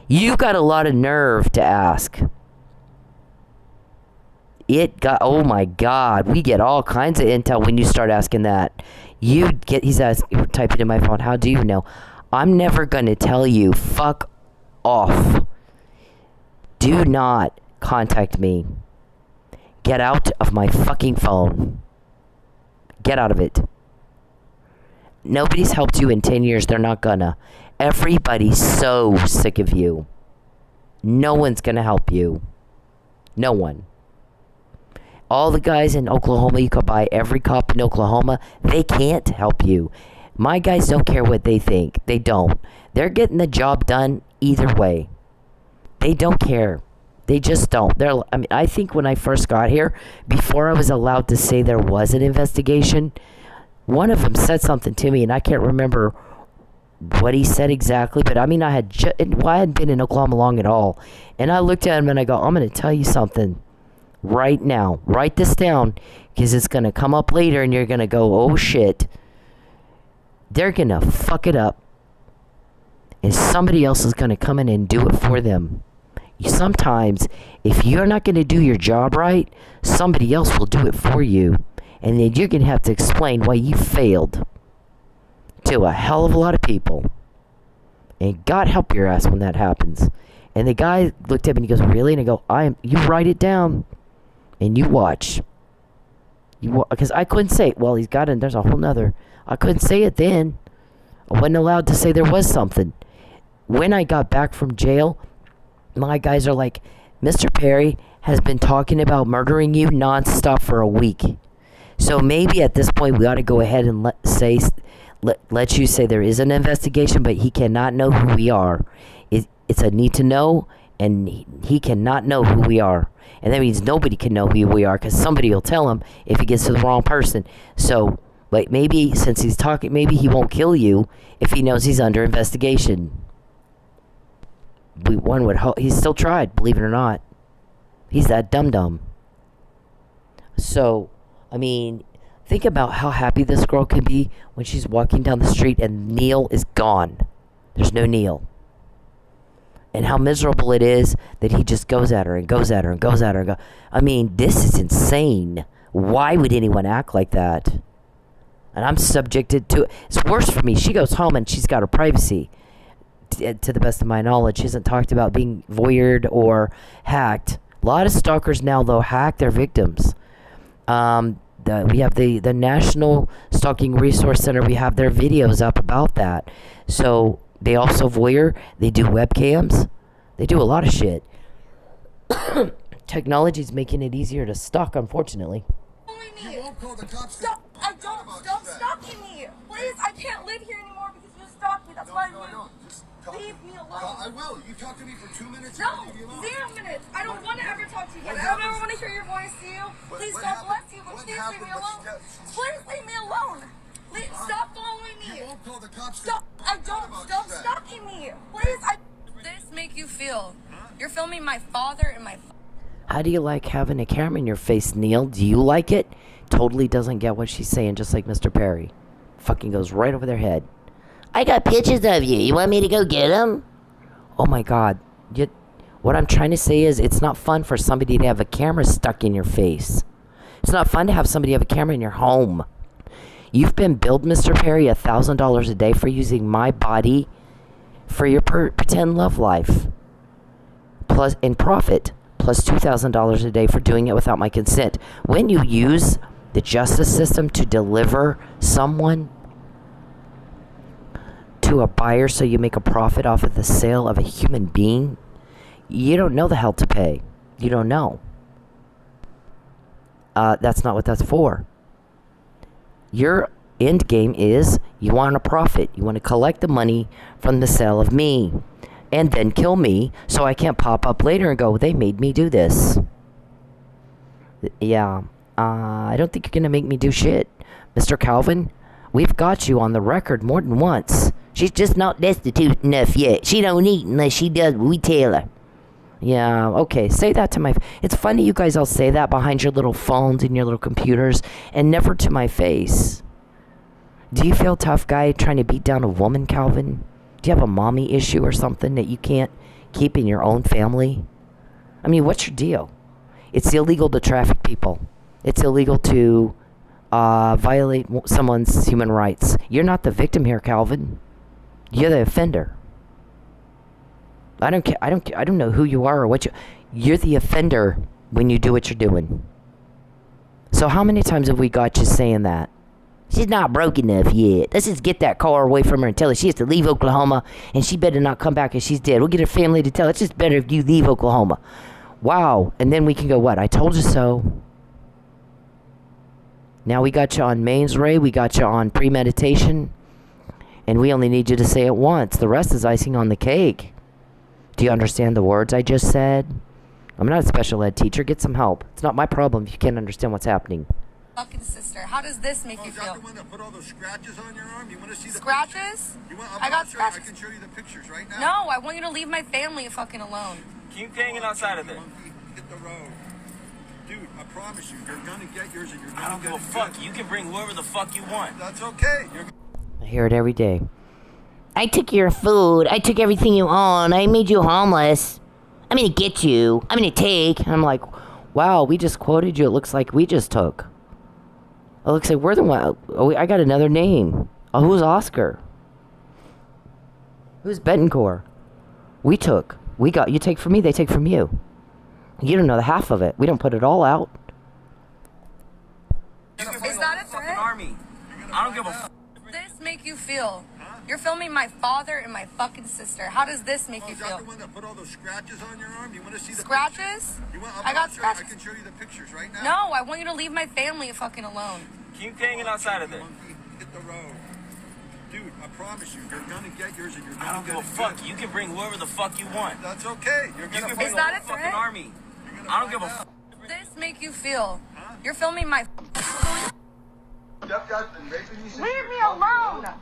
You got a lot of nerve to ask. Oh my God, we get all kinds of intel when you start asking that. He's typing in my phone, how do you know? I'm never going to tell you, fuck off. Do not contact me. Get out of my fucking phone. Get out of it. Nobody's helped you in 10 years. They're not gonna. Everybody's so sick of you. No one's gonna help you. No one. All the guys in Oklahoma, you could buy every cop in Oklahoma. They can't help you. My guys don't care what they think. They don't. They're getting the job done either way. They don't care. They just don't. I think when I first got here, before I was allowed to say there was an investigation, one of them said something to me, and I can't remember what he said exactly, but I hadn't been in Oklahoma long at all. And I looked at him and I go, I'm going to tell you something right now. Write this down, because it's going to come up later and you're going to go, oh shit. They're going to fuck it up. And somebody else is going to come in and do it for them. Sometimes, if you're not going to do your job right, somebody else will do it for you. And then you're going to have to explain why you failed to a hell of a lot of people. And God help your ass when that happens. And the guy looked at me and he goes, really? And I go, you write it down and you watch. Because I couldn't say it. Well, he's got it. There's a whole nother. I couldn't say it then. I wasn't allowed to say there was something. When I got back from jail, my guys are like, Mr. Perry, has been talking about murdering you nonstop for a week. So maybe at this point we ought to go ahead and let you say there is an investigation, but he cannot know who we are. It's a need to know, and he cannot know who we are. And that means nobody can know who we are, because somebody will tell him if he gets to the wrong person. So, like, maybe since he's talking, maybe he won't kill you if he knows he's under investigation. One would hope. He's still tried, believe it or not. He's that dum-dum. So, I mean, think about how happy this girl can be when she's walking down the street and Neil is gone. There's no Neil. And how miserable it is that he just goes at her and goes at her and goes at her. I mean, this is insane. Why would anyone act like that? And I'm subjected to it. It's worse for me. She goes home and she's got her privacy. To the best of my knowledge, she hasn't talked about being voyeured or hacked. A lot of stalkers now, though, hack their victims. We have the National Stalking Resource Center. We have their videos up about that. So they also voyeur. They do webcams. They do a lot of shit. Technology's making it easier to stalk, unfortunately. You won't call the cops. Stop! I don't. Stop stalking me, please. I can't live here anymore because you stalk me. That's why No. Just leave me alone. I will. You talk to me for 2 minutes. No, I'll leave you alone. 0 minutes. I don't want to ever talk to you again. What I don't ever happens- want to hear your voice, Seal. Please, what God happened- bless you, but what please leave happened me when alone. she got- Please leave me alone. Stop following me. You won't call the cops. Stop. I don't. Stop stalking me. Please. This make you feel? You're filming my father and my... How do you like having a camera in your face, Neil? Do you like it? Totally doesn't get what she's saying, just like Mr. Perry. Fucking goes right over their head. I got pictures of you. You want me to go get them? Oh my God. What I'm trying to say is it's not fun for somebody to have a camera stuck in your face. It's not fun to have somebody have a camera in your home. You've been billed, Mr. Perry, $1,000 a day for using my body for your pretend love life. Plus, in profit, plus $2,000 a day for doing it without my consent. When you use the justice system to deliver someone to a buyer so you make a profit off of the sale of a human being, you don't know the hell to pay. You don't know. That's not what that's for. Your end game is you want a profit. You want to collect the money from the sale of me and then kill me so I can't pop up later and go, they made me do this. Yeah, I don't think you're going to make me do shit. Mr. Calvin, we've got you on the record more than once. She's just not destitute enough yet. She don't eat unless she does what we tell her. Yeah, okay, say that to my... It's funny you guys all say that behind your little phones and your little computers and never to my face. Do you feel tough guy trying to beat down a woman, Calvin? Do you have a mommy issue or something that you can't keep in your own family? I mean, what's your deal? It's illegal to traffic people. It's illegal to violate someone's human rights. You're not the victim here, Calvin. You're the offender. I don't care. I don't know who you are or what you're the offender when you do what you're doing. So how many times have we got you saying that? She's not broke enough yet. Let's just get that car away from her and tell her she has to leave Oklahoma and she better not come back if she's dead. We'll get her family to tell her it's just better if you leave Oklahoma. Wow. And then we can go, what? I told you so. Now we got you on mains ray. We got you on premeditation. And we only need you to say it once. The rest is icing on the cake. Do you understand the words I just said? I'm not a special ed teacher. Get some help. It's not my problem if you can't understand what's happening. Fucking sister, how does this make you Is that feel? the one that put all those scratches on your arm? You want to see the Scratches? pictures? You want, I got I'll show you- scratches. I can show you the pictures right now. No, I want you to leave my family fucking alone. Keep hanging outside of there. Monkey, hit the road. Dude, I promise you, you're gonna get yours and you're I gonna don't get give a it fuck. good. You can bring whoever the fuck you want. That's okay. You're I hear it every day. I took your food. I took everything you own. I made you homeless. I'm gonna get you. I'm gonna take. And I'm like, wow, we just quoted you. It looks like we just took. It looks like we're the one. Oh, I got another name. Oh, who's Oscar? Who's Betancourt? We took. We got. You take from me, they take from you. You don't know the half of it. We don't put it all out. You can Is bring that the a fucking threat? army. I don't give a fuck. This make you feel? You're filming my father and my fucking sister. How does this make you Is that feel? the one that put all those scratches on your arm? You want to see the Scratches? pictures? I got I scratches. can show you the pictures right now. No, I want you to leave my family fucking alone. Keep hanging outside of there. Monkey, hit the road. Dude, I promise you, you're gonna get yours and you're I gonna don't get give a it fuck. good. You can bring whoever the fuck you want. That's okay. You're You gonna can find bring that the a whole threat? fucking army. You're gonna I don't find give a out. fuck. This make you feel? You're filming my. Stepdad's been raping you since Leave you me were 12 years alone.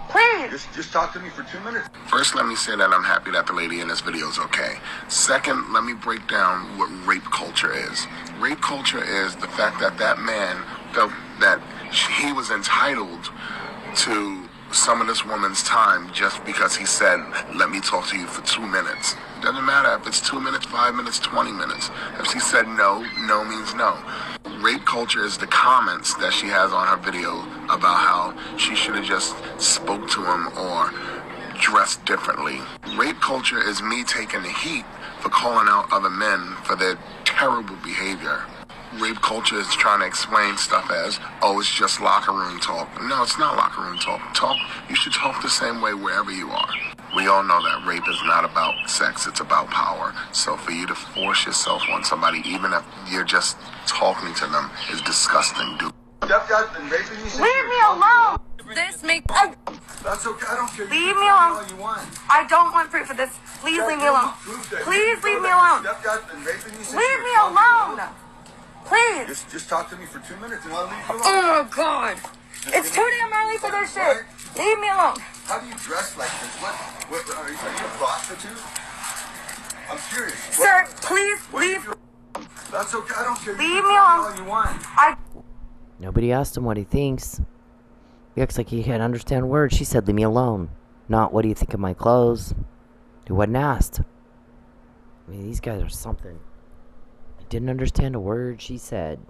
Please. Just talk to me for 2 minutes. First, let me say that I'm happy that the lady in this video is okay. Second, let me break down what rape culture is. Rape culture is the fact that that man felt that he was entitled to some of this woman's time just because he said, let me talk to you for 2 minutes. Doesn't matter if it's 2 minutes, 5 minutes, 20 minutes. If she said no, no means no. Rape culture is the comments that she has on her video about how she should have just spoke to him or dressed differently. Rape culture is me taking the heat for calling out other men for their terrible behavior. Rape culture is trying to explain stuff as, oh, it's just locker room talk. No, it's not locker room talk. You should talk the same way wherever you are. We all know that rape is not about sex, it's about power. So for you to force yourself on somebody, even if you're just talking to them, is disgusting, dude. Stepdad's been raping you since Leave you me were 12 alone. years This make. That's okay. I don't care. Leave You me can tell alone. all you want. I don't want proof of this. Please leave me alone. Please leave me alone. Stepdad's been raping you since Leave you me were 12 years alone. old. Please. Just talk to me for 2 minutes and I'll leave you alone. Oh my god. It's too damn early for this shit. Leave me alone. How do you dress like this? What are you a prostitute? I'm serious. Sir, please What do you leave. do? That's okay. I don't care. You Leave can me tell alone. all you want. Nobody asked him what he thinks. He acts like he can't understand words. She said, leave me alone. Not, what do you think of my clothes? He wasn't asked. I mean, these guys are something. He didn't understand a word she said.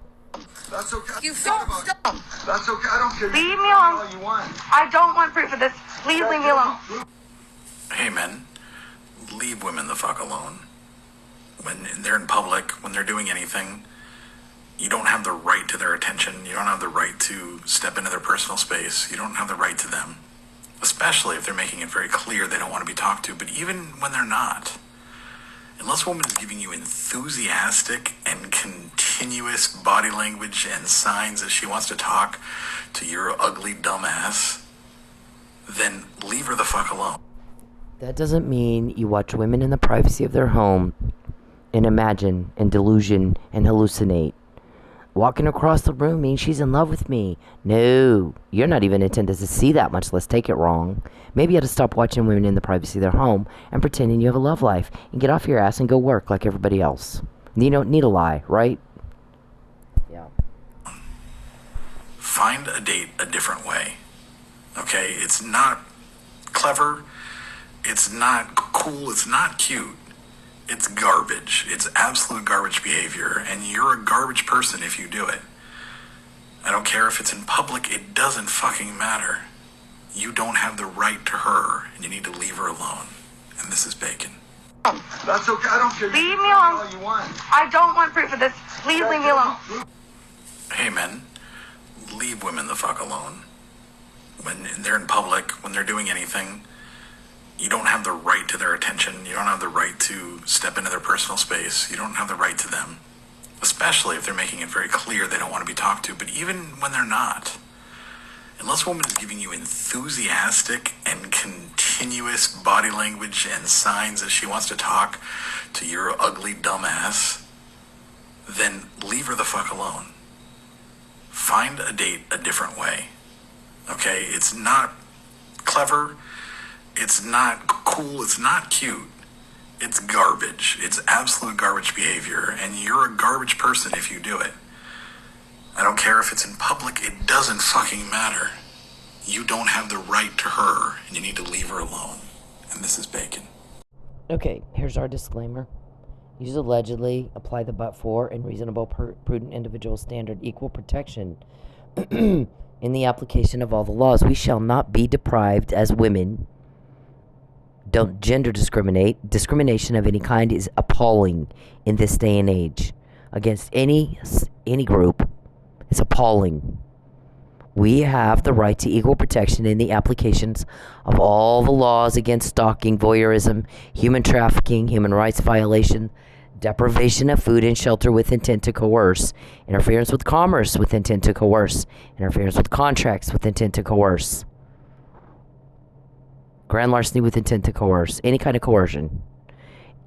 That's okay. You Forget don't about it. stop. That's okay. I don't care. You Leave can me tell alone. all you want. I don't want proof of this. Please leave me alone. Hey men, leave women the fuck alone. When they're in public, when they're doing anything, you don't have the right to their attention. You don't have the right to step into their personal space. You don't have the right to them. Especially if they're making it very clear they don't want to be talked to, but even when they're not. Unless a woman is giving you enthusiastic and continuous body language and signs that she wants to talk to your ugly dumbass, then leave her the fuck alone. That doesn't mean you watch women in the privacy of their home and imagine and delusion and hallucinate. Walking across the room means she's in love with me. No, you're not even intended to see that, much less take it wrong. Maybe you ought to stop watching women in the privacy of their home and pretending you have a love life and get off your ass and go work like everybody else. You don't need a lie, right? Yeah. Find a date a different way. Okay? It's not clever. It's not cool. It's not cute. It's garbage. It's absolute garbage behavior, and you're a garbage person if you do it. I don't care if it's in public. It doesn't fucking matter. You don't have the right to her, and you need to leave her alone. And this is bacon. That's okay. I don't care. You Leave can me tell alone. all you want. I don't want proof of this. Please leave me alone. Hey men, leave women the fuck alone. When they're in public, when they're doing anything, you don't have the right to their attention. You don't have the right to step into their personal space. You don't have the right to them. Especially if they're making it very clear they don't want to be talked to, but even when they're not. Unless a woman is giving you enthusiastic and continuous body language and signs that she wants to talk to your ugly dumbass, then leave her the fuck alone. Find a date a different way. Okay? It's not clever. It's not cool. It's not cute. It's garbage. It's absolute garbage behavior, and you're a garbage person if you do it. I don't care if it's in public. It doesn't fucking matter. You don't have the right to her, and you need to leave her alone. And this is bacon. Okay, here's our disclaimer. Use allegedly, apply the but for and reasonable prudent individual standard equal protection in the application of all the laws. We shall not be deprived as women. Don't gender discriminate. Discrimination of any kind is appalling in this day and age. Against any group, it's appalling. We have the right to equal protection in the applications of all the laws against stalking, voyeurism, human trafficking, human rights violation, deprivation of food and shelter with intent to coerce, interference with commerce with intent to coerce, interference with contracts with intent to coerce, grand larceny with intent to coerce, any kind of coercion,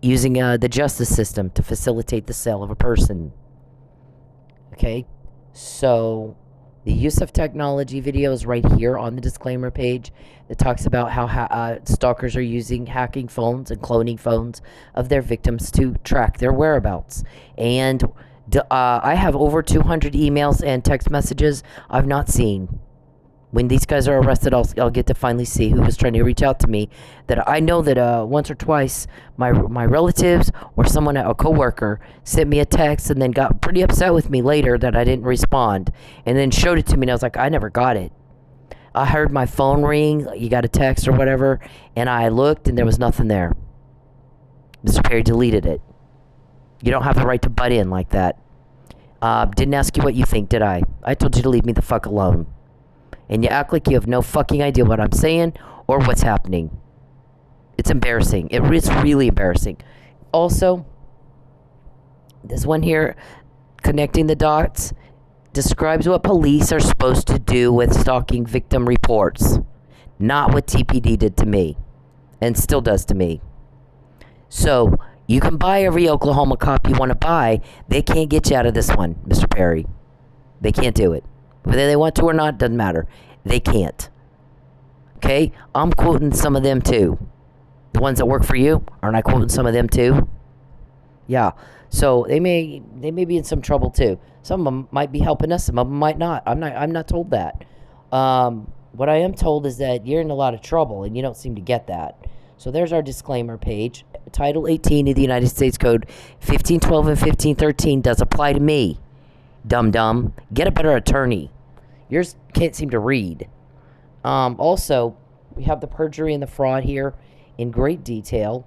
using the justice system to facilitate the sale of a person. Okay, so the use of technology video is right here on the disclaimer page that talks about how stalkers are using hacking phones and cloning phones of their victims to track their whereabouts. And I have over 200 emails and text messages I've not seen. When these guys are arrested, I'll get to finally see who was trying to reach out to me. That I know that once or twice my relatives or someone, a coworker, sent me a text and then got pretty upset with me later that I didn't respond, and then showed it to me, and I was like, I never got it. I heard my phone ring, you got a text or whatever, and I looked and there was nothing there. Mr. Perry deleted it. You don't have the right to butt in like that. Didn't ask you what you think, did I? I told you to leave me the fuck alone. And you act like you have no fucking idea what I'm saying or what's happening. It's embarrassing. It's really embarrassing. Also, this one here, connecting the dots, describes what police are supposed to do with stalking victim reports. Not what TPD did to me. And still does to me. So, you can buy every Oklahoma cop you want to buy. They can't get you out of this one, Mr. Perry. They can't do it. Whether they want to or not, doesn't matter. They can't. Okay? I'm quoting some of them too. The ones that work for you, aren't I quoting some of them too? Yeah. So they may be in some trouble too. Some of them might be helping us, some of them might not. I'm not told that. What I am told is that you're in a lot of trouble and you don't seem to get that. So there's our disclaimer page. Title 18 of the United States Code 1512 and 1513 does apply to me. Dum-dum. Get a better attorney. Yours can't seem to read. Also, we have the perjury and the fraud here in great detail.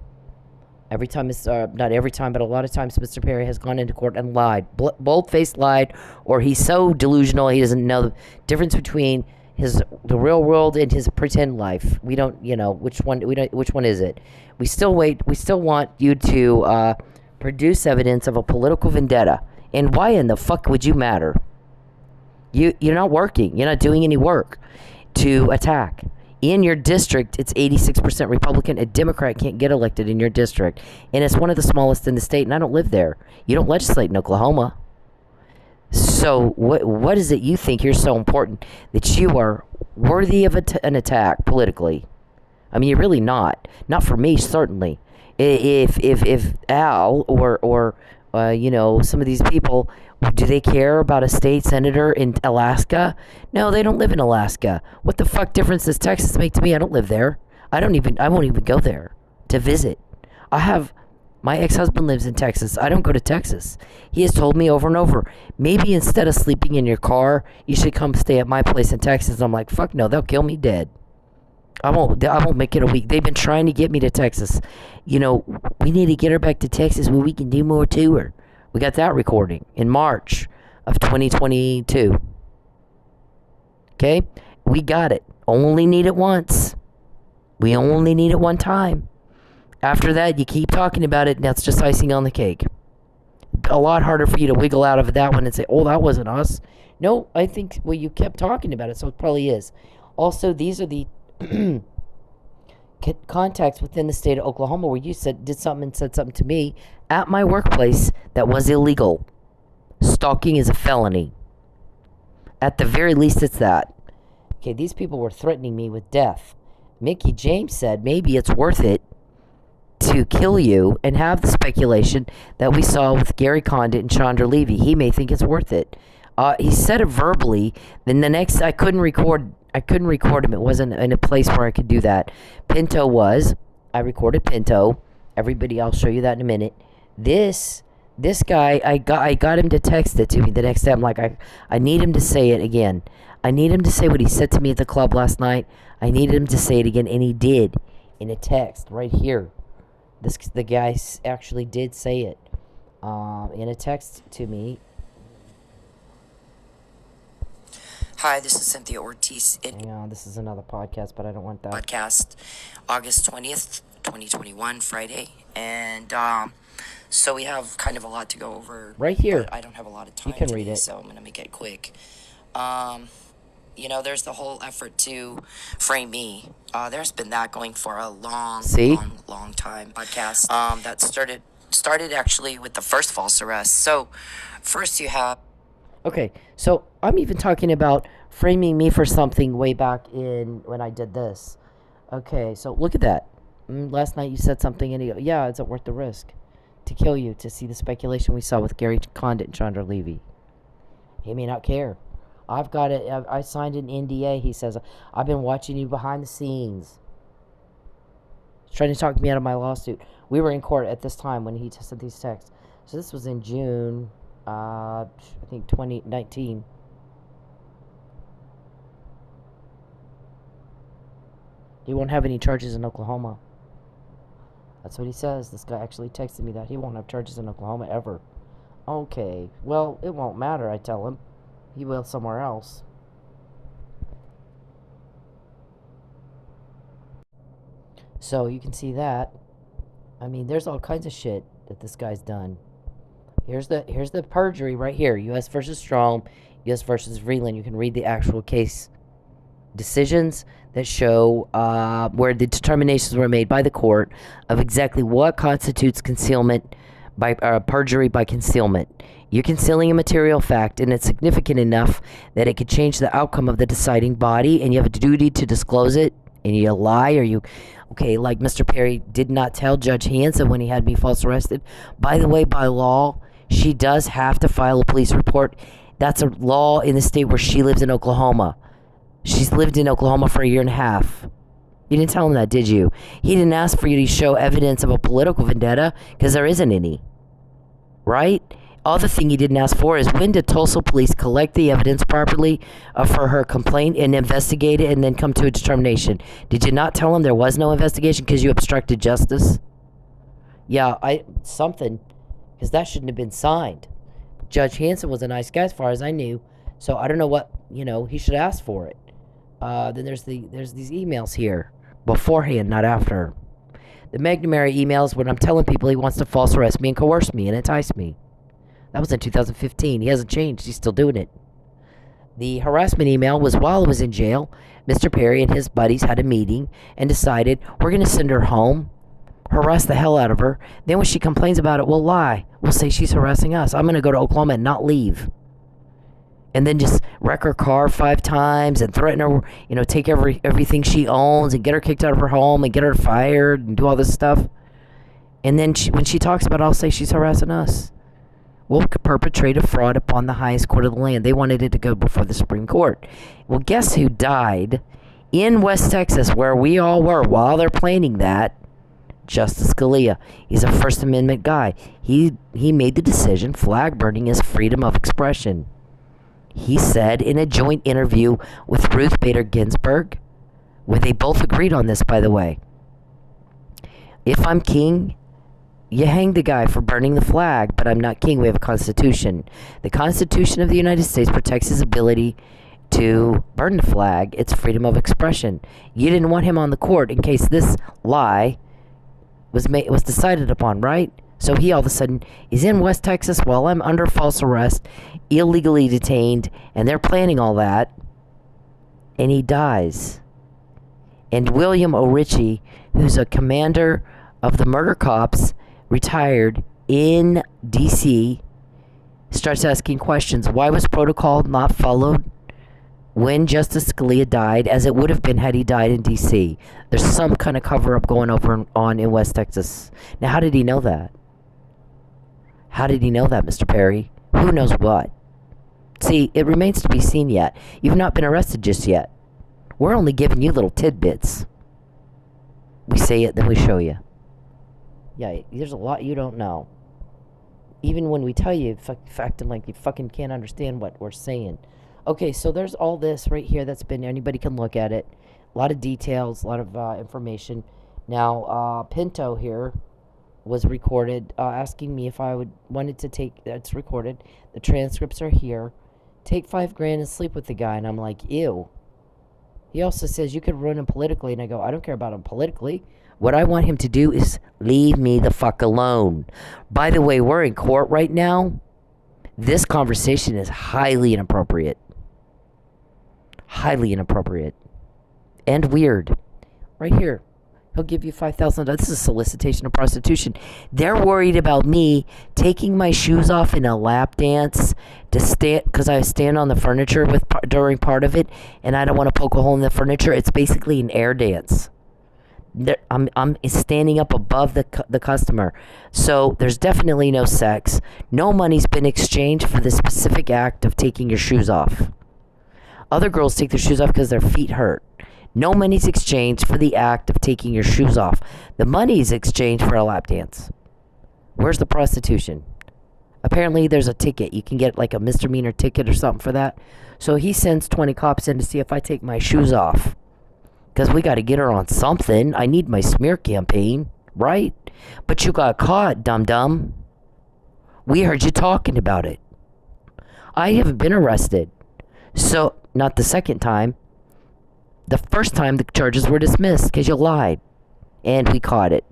Every time, not every time, but a lot of times Mr. Perry has gone into court and lied. Bold-faced lied, or he's so delusional he doesn't know the difference between the real world and his pretend life. We don't, which one is it? We still want you to produce evidence of a political vendetta. And why in the fuck would you matter? You're not working. You're not doing any work to attack. In your district, it's 86% Republican. A Democrat can't get elected in your district. And it's one of the smallest in the state, and I don't live there. You don't legislate in Oklahoma. So what is it you think you're so important that you are worthy of an attack politically? I mean, you're really not. Not for me, certainly. If Al or some of these people, do they care about a state senator in Alaska? No, they don't live in Alaska. What the fuck difference does Texas make to me? I don't live there. I won't even go there to visit. My ex-husband lives in Texas. I don't go to Texas. He has told me over and over, maybe instead of sleeping in your car, you should come stay at my place in Texas. I'm like, fuck no, they'll kill me dead. I won't make it a week. They've been trying to get me to Texas. We need to get her back to Texas where we can do more to her. We got that recording in March of 2022. Okay? We got it. Only need it once. We only need it one time. After that, you keep talking about it, and that's just icing on the cake. A lot harder for you to wiggle out of that one and say, oh, that wasn't us. No, I think, you kept talking about it, so it probably is. Also, these are the contacts within the state of Oklahoma where you said something to me at my workplace that was illegal. Stalking is a felony. At the very least, it's that. Okay, these people were threatening me with death. Mickey James said maybe it's worth it to kill you and have the speculation that we saw with Gary Condit and Chandra Levy. He may think it's worth it. He said it verbally. Then the next, I couldn't record him. It wasn't in a place where I could do that. Pinto was. I recorded Pinto. Everybody, I'll show you that in a minute. This guy, I got him to text it to me the next day. I'm like, I need him to say it again. I need him to say what he said to me at the club last night. I needed him to say it again, and he did in a text right here. The guy actually did say it in a text to me. Hi, this is Cynthia Ortiz. Hang on, this is another podcast, but I don't want that. Podcast, August 20th, 2021, Friday. And, so we have kind of a lot to go over. Right here. I don't have a lot of time. You can read it. So I'm going to make it quick. You know, there's the whole effort to frame me. There's been that going for a long time. Podcast, that started actually with the first false arrest. So, first you have... Okay, so I'm even talking about framing me for something way back in when I did this. Okay, so look at that. Last night you said something and you go, yeah, it's not worth the risk to kill you to see the speculation we saw with Gary Condit and Chandra Levy. He may not care. I've got it. I signed an NDA. He says, I've been watching you behind the scenes. He's trying to talk me out of my lawsuit. We were in court at this time when he sent these texts. So this was in June, I think 2019. He won't have any charges in Oklahoma. That's what he says. This guy actually texted me that. He won't have charges in Oklahoma ever. Okay. Well, it won't matter, I tell him. He will somewhere else. So you can see that. I mean, there's all kinds of shit that this guy's done. Here's the perjury right here. U.S. versus Strom, U.S. versus Vreeland. You can read the actual case decisions that show where the determinations were made by the court of exactly what constitutes concealment by perjury by concealment. You're concealing a material fact, and it's significant enough that it could change the outcome of the deciding body, and you have a duty to disclose it, and you lie, or you... Okay, like Mr. Perry did not tell Judge Hanson when he had me false arrested. By the way, by law, she does have to file a police report. That's a law in the state where she lives in Oklahoma. She's lived in Oklahoma for 1.5 years. You didn't tell him that, did you? He didn't ask for you to show evidence of a political vendetta, because there isn't any. Right? Other thing he didn't ask for is, when did Tulsa police collect the evidence properly for her complaint and investigate it and then come to a determination? Did you not tell him there was no investigation because you obstructed justice? Yeah, something, because that shouldn't have been signed. Judge Hanson was a nice guy as far as I knew, so I don't know what, he should ask for it. Then there's these emails here, beforehand, not after. The McNamara emails when I'm telling people he wants to false arrest me and coerce me and entice me. That was in 2015. He hasn't changed. He's still doing it. The harassment email was while I was in jail. Mr. Perry and his buddies had a meeting and decided, we're going to send her home, harass the hell out of her. Then when she complains about it, we'll lie. We'll say she's harassing us. I'm going to go to Oklahoma and not leave. And then just wreck her car 5 times and threaten her, take everything she owns and get her kicked out of her home and get her fired and do all this stuff. And then when she talks about it, I'll say she's harassing us. We'll perpetrate a fraud upon the highest court of the land. They wanted it to go before the Supreme Court. Well, guess who died in West Texas, where we all were while they're planning that? Justice Scalia. He's a First Amendment guy. He made the decision flag burning is freedom of expression. He said in a joint interview with Ruth Bader Ginsburg, where they both agreed on this, by the way, if I'm king, you hang the guy for burning the flag, but I'm not king. We have a Constitution. The Constitution of the United States protects his ability to burn the flag. It's freedom of expression. You didn't want him on the court in case this lie was decided upon, right? So he all of a sudden is in West Texas while I'm under false arrest, illegally detained, and they're planning all that, and he dies. And William O'Ritchie, who's a commander of the murder cops, retired in D.C., starts asking questions. Why was protocol not followed when Justice Scalia died, as it would have been had he died in D.C.? There's some kind of cover-up going on in West Texas. Now, how did he know that? How did he know that, Mr. Perry? Who knows what? See, it remains to be seen yet. You've not been arrested just yet. We're only giving you little tidbits. We say it, then we show you. Yeah, there's a lot you don't know. Even when we tell you, acting like you fucking can't understand what we're saying. Okay, so there's all this right here that's been, anybody can look at it. A lot of details, a lot of information. Now, Pinto here was recorded asking me if I wanted to take, it's recorded. The transcripts are here. take $5,000 and sleep with the guy. And I'm like, ew. He also says you could ruin him politically. And I go, I don't care about him politically. What I want him to do is leave me the fuck alone. By the way, we're in court right now. This conversation is highly inappropriate. Highly inappropriate. And weird. Right here. He'll give you $5,000. This is solicitation of prostitution. They're worried about me taking my shoes off in a lap dance to stand, because I stand on the furniture during part of it, and I don't want to poke a hole in the furniture. It's basically an air dance. I'm standing up above the customer. So there's definitely no sex. No money's been exchanged for the specific act of taking your shoes off. Other girls take their shoes off because their feet hurt. No money's exchanged for the act of taking your shoes off. The money's exchanged for a lap dance. Where's the prostitution? Apparently there's a ticket. You can get like a misdemeanor ticket or something for that. So he sends 20 cops in to see if I take my shoes off. Because we got to get her on something. I need my smear campaign, right? But you got caught, dum-dum. We heard you talking about it. I haven't been arrested. So, not the second time. The first time the charges were dismissed because you lied. And we caught it.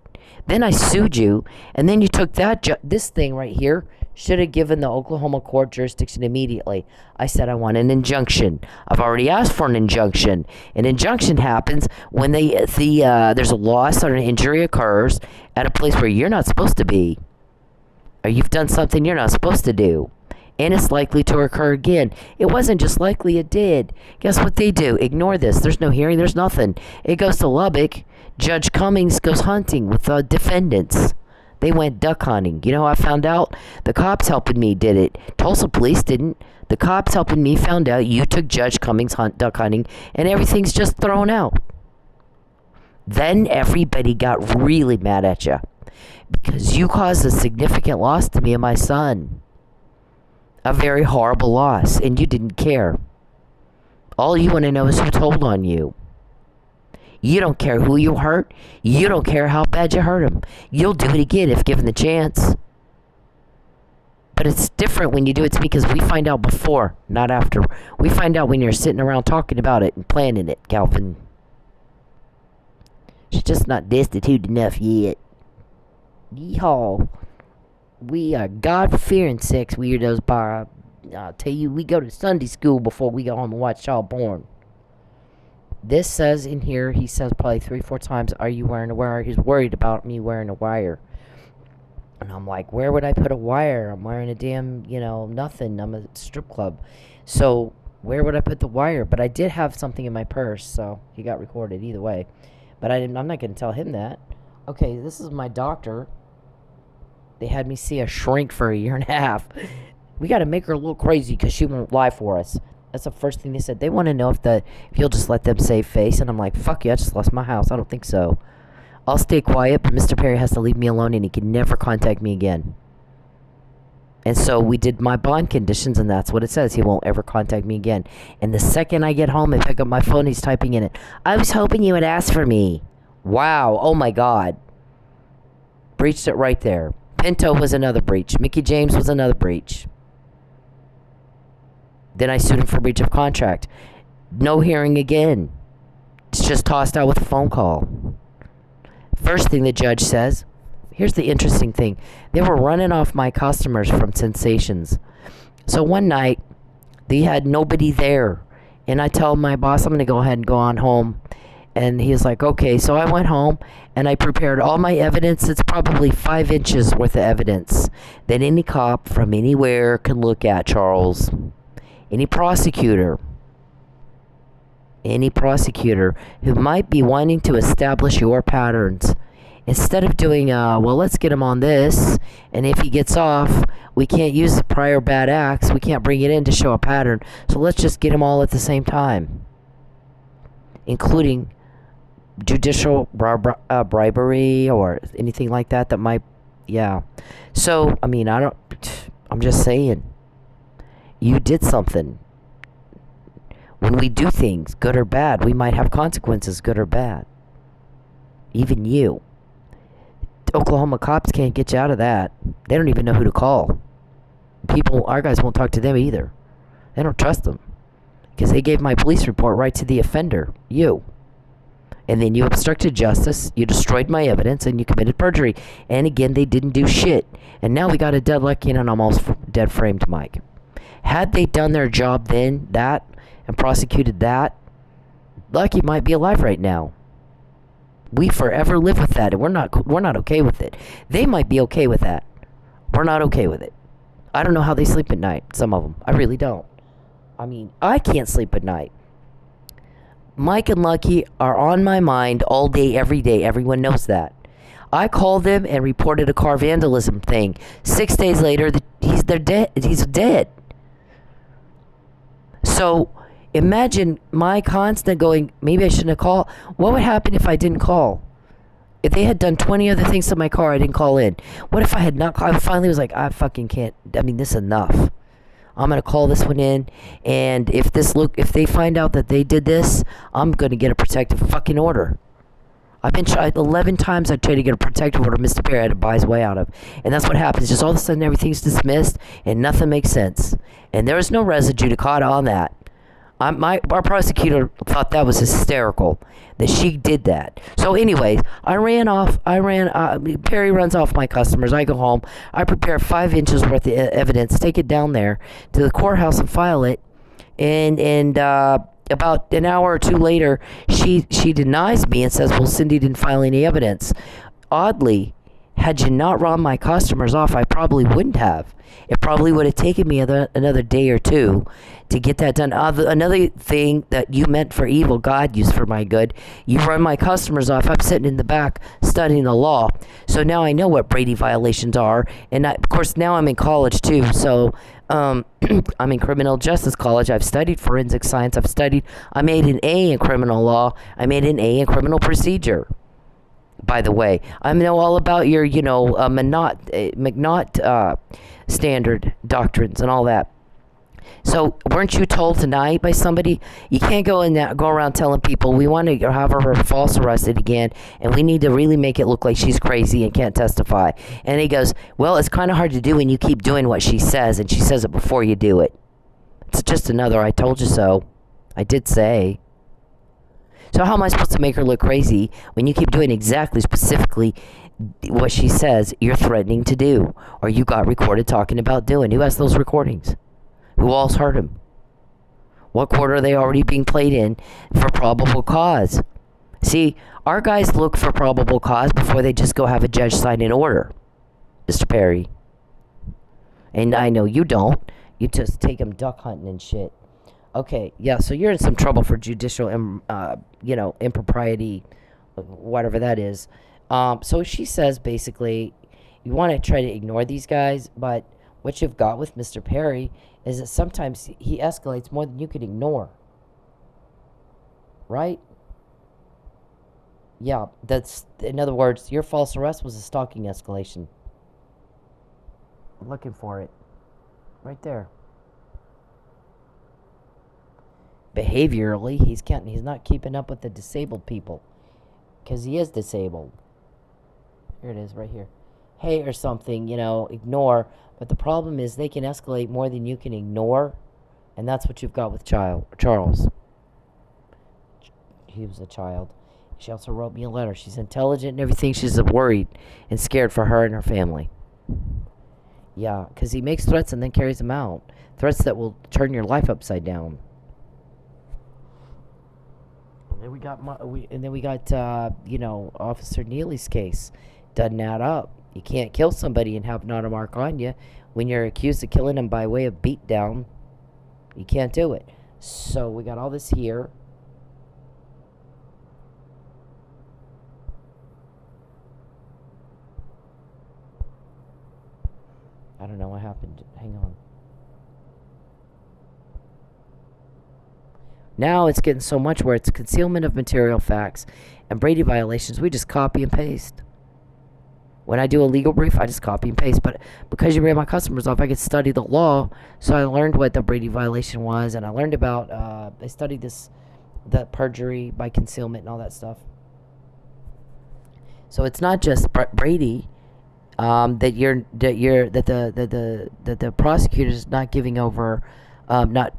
Then I sued you. And then you took this thing right here. Should have given the Oklahoma court jurisdiction immediately. I said I want an injunction. I've already asked for an injunction. An injunction happens when there's a loss or an injury occurs at a place where you're not supposed to be. Or you've done something you're not supposed to do. And it's likely to occur again. It wasn't just likely, it did. Guess what they do? Ignore this. There's no hearing. There's nothing. It goes to Lubbock. Judge Cummings goes hunting with the defendants. They went duck hunting. You know how I found out? The cops helping me did it. Tulsa police didn't. The cops helping me found out you took Judge Cummings duck hunting, and everything's just thrown out. Then everybody got really mad at you because you caused a significant loss to me and my son. A very horrible loss, and you didn't care. All you want to know is who told on you. You don't care who you hurt. You don't care how bad you hurt him. You'll do it again if given the chance. But it's different when you do it to me because we find out before, not after. We find out when you're sitting around talking about it and planning it, Calvin. She's just not destitute enough yet. Yeehaw. We are God-fearing sex weirdos, Bob. I'll tell you, we go to Sunday school before we go home and watch child porn. This says in here, he says probably 3-4 times, are you wearing a wire? He's worried about me wearing a wire. And I'm like, where would I put a wire? I'm wearing a damn, nothing. I'm a strip club. So, where would I put the wire? But I did have something in my purse, so he got recorded either way. But I'm not going to tell him that. Okay, this is my doctor. They had me see a shrink for 1.5 years. We got to make her a little crazy because she won't lie for us. That's the first thing they said. They want to know if you'll just let them save face. And I'm like, fuck you, I just lost my house. I don't think so. I'll stay quiet, but Mr. Perry has to leave me alone and he can never contact me again. And so we did my bond conditions, and that's what it says. He won't ever contact me again. And the second I get home and pick up my phone, he's typing in it. I was hoping you would ask for me. Wow. Oh, my God. Breached it right there. Pinto was another breach. Mickey James was another breach. Then I sued him for breach of contract. No hearing again. It's just tossed out with a phone call. First thing the judge says, here's the interesting thing. They were running off my customers from Sensations. So one night, they had nobody there. And I told my boss, I'm going to go ahead and go on home. And he was like, okay. So I went home and I prepared all my evidence. It's probably 5 inches worth of evidence that any cop from anywhere can look at, Charles. Any prosecutor who might be wanting to establish your patterns. Instead of doing, well, let's get him on this, and if he gets off, we can't use the prior bad acts. We can't bring it in to show a pattern. So let's just get them all at the same time, including judicial bribery or anything like that might, yeah. So, I mean, I'm just saying, you did something. When we do things, good or bad, we might have consequences, good or bad. Even you. Oklahoma cops can't get you out of that. They don't even know who to call. Our guys won't talk to them either. They don't trust them. Because they gave my police report right to the offender, you. And then you obstructed justice, you destroyed my evidence, and you committed perjury. And again, they didn't do shit. And now we got a dead Lucky and an almost dead framed Mike. Had they done their job then, and prosecuted that, Lucky might be alive right now. We forever live with that, and we're not okay with it. They might be okay with that. We're not okay with it. I don't know how they sleep at night, some of them. I really don't. I mean, I can't sleep at night. Mike and Lucky are on my mind all day, every day. Everyone knows that. I called them and reported a car vandalism thing. 6 days later, they're dead. He's dead. So imagine my constant going, maybe I shouldn't have called. What would happen if I didn't call? If they had done 20 other things to my car, I didn't call in. What if I had not called? I finally was like, I fucking can't. I mean, this is enough. I'm going to call this one in, and if they find out that they did this, I'm going to get a protective fucking order. I've been tried 11 times. I tried to get a protective order. Mr. Perry had to buy his way out of, and that's what happens. Just all of a sudden, everything's dismissed, and nothing makes sense. And there is no residue judicata on that. Our prosecutor thought that was hysterical, that she did that. So anyways, Perry runs off my customers. I go home. I prepare 5 inches worth of evidence, take it down there to the courthouse and file it. And about an hour or two later, she denies me and says, well, Cindy didn't file any evidence. Oddly, had you not run my customers off, I probably wouldn't have. It probably would have taken me another day or two to get that done. Another thing that you meant for evil, God used for my good. You run my customers off. I'm sitting in the back studying the law. So now I know what Brady violations are. And of course, now I'm in college too. So I'm in criminal justice college. I've studied forensic science. I made an A in criminal law. I made an A in criminal procedure. By the way, I know all about your, McNaught standard doctrines and all that. So, weren't you told tonight by somebody, you can't go around telling people, we want to have her false arrested again, and we need to really make it look like she's crazy and can't testify. And he goes, well, it's kind of hard to do when you keep doing what she says, and she says it before you do it. It's just another, I told you so. I did say. So how am I supposed to make her look crazy when you keep doing exactly, specifically what she says you're threatening to do, or you got recorded talking about doing? Who has those recordings? Who else heard them? What court are they already being played in for probable cause? See, our guys look for probable cause before they just go have a judge sign an order, Mr. Perry. And I know you don't. You just take them duck hunting and shit. Okay, yeah, so you're in some trouble for judicial, impropriety, whatever that is. So she says, basically, you want to try to ignore these guys, but what you've got with Mr. Perry is that sometimes he escalates more than you can ignore. Right? Yeah, that's, in other words, your false arrest was a stalking escalation. I'm looking for it. Right there. Behaviorally, he's not keeping up with the disabled people, because he is disabled. Here it is, right here. Hey, or something, ignore. But the problem is they can escalate more than you can ignore, and that's what you've got with Charles. He was a child. She also wrote me a letter. She's intelligent and everything. She's worried and scared for her and her family. Yeah, because he makes threats and then carries them out. Threats that will turn your life upside down. And then we got Officer Neely's case. Doesn't add up. You can't kill somebody and have not a mark on you when you're accused of killing them by way of beatdown. You can't do it. So we got all this here. I don't know what happened. Hang on. Now it's getting so much where it's concealment of material facts and Brady violations. We just copy and paste. When I do a legal brief, I just copy and paste. But because you ran my customers off, I could study the law. So I learned what the Brady violation was. And I learned about, I studied the perjury by concealment and all that stuff. So it's not just Brady that the prosecutor is not giving over, not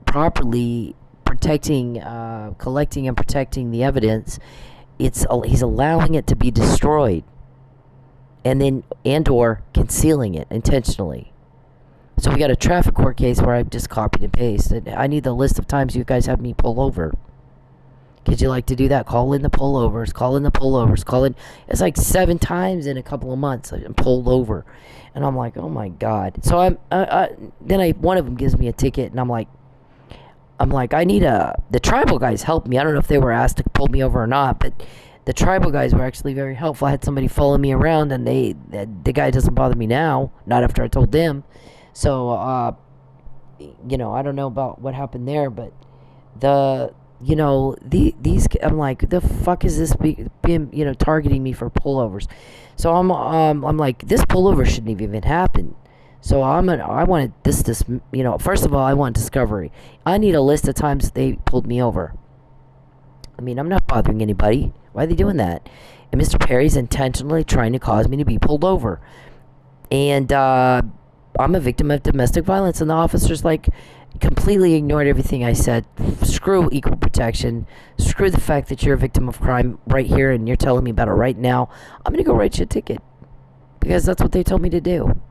properly protecting, collecting and protecting the evidence, he's allowing it to be destroyed, and or concealing it intentionally. So we got a traffic court case where I just copied and pasted. I need the list of times you guys have me pull over. Could you like to do that? Call in the pullovers. It's like 7 times in a couple of months I'm pulled over. And I'm like, oh my God. So one of them gives me a ticket, and I'm like, I need the tribal guys helped me. I don't know if they were asked to pull me over or not, but the tribal guys were actually very helpful. I had somebody follow me around, and the guy doesn't bother me now, not after I told them. So, I don't know about what happened there, but these, I'm like, the fuck is this being, targeting me for pullovers? So I'm like, this pullover shouldn't have even happened. So I wanted this, first of all, I want discovery. I need a list of times they pulled me over. I mean, I'm not bothering anybody. Why are they doing that? And Mr. Perry's intentionally trying to cause me to be pulled over. And, I'm a victim of domestic violence, and the officer's like completely ignored everything I said. Screw equal protection. Screw the fact that you're a victim of crime right here and you're telling me about it right now. I'm going to go write you a ticket because that's what they told me to do.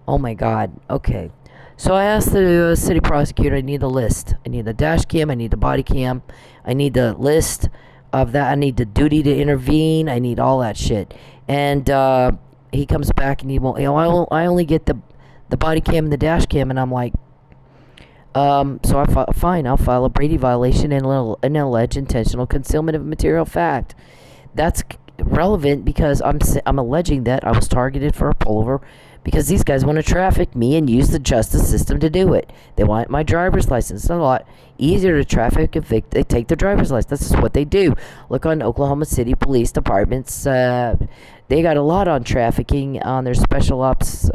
Oh my God. Okay. So I asked the city prosecutor, I need the list. I need the dash cam. I need the body cam. I need the list of that. I need the duty to intervene. I need all that shit. And he comes back and he won't, I only get the body cam and the dash cam, and I'm like, so fine, I'll file a Brady violation and an alleged intentional concealment of material fact. That's relevant because I'm alleging that I was targeted for a pullover because these guys want to traffic me and use the justice system to do it. They want my driver's license. It's a lot easier to traffic if they take their driver's license. This is what they do. Look on Oklahoma City Police Department's, they got a lot on trafficking on their special ops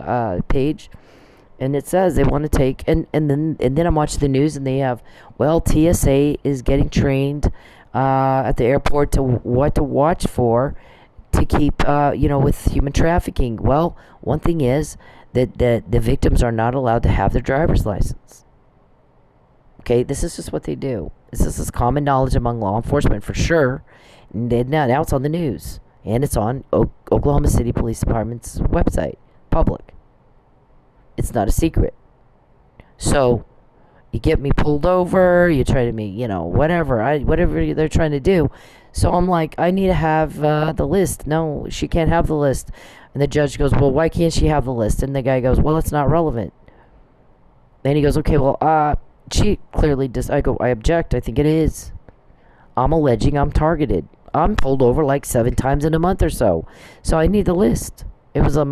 page. And it says they want to take, and then I'm watching the news, and they have, TSA is getting trained at the airport to what to watch for to keep, with human trafficking. Well, one thing is that the victims are not allowed to have their driver's license. Okay, this is just what they do. This is common knowledge among law enforcement for sure. And now it's on the news, and it's on Oklahoma City Police Department's website, public. It's not a secret. So, you get me pulled over, you try to whatever they're trying to do. So I'm like, I need to have the list. No, she can't have the list. And the judge goes, well, why can't she have the list? And the guy goes, well, it's not relevant. Then he goes, okay, she clearly does. I go, I object. I think it is. I'm alleging I'm targeted. I'm pulled over like 7 times in a month or so. So I need the list. It was a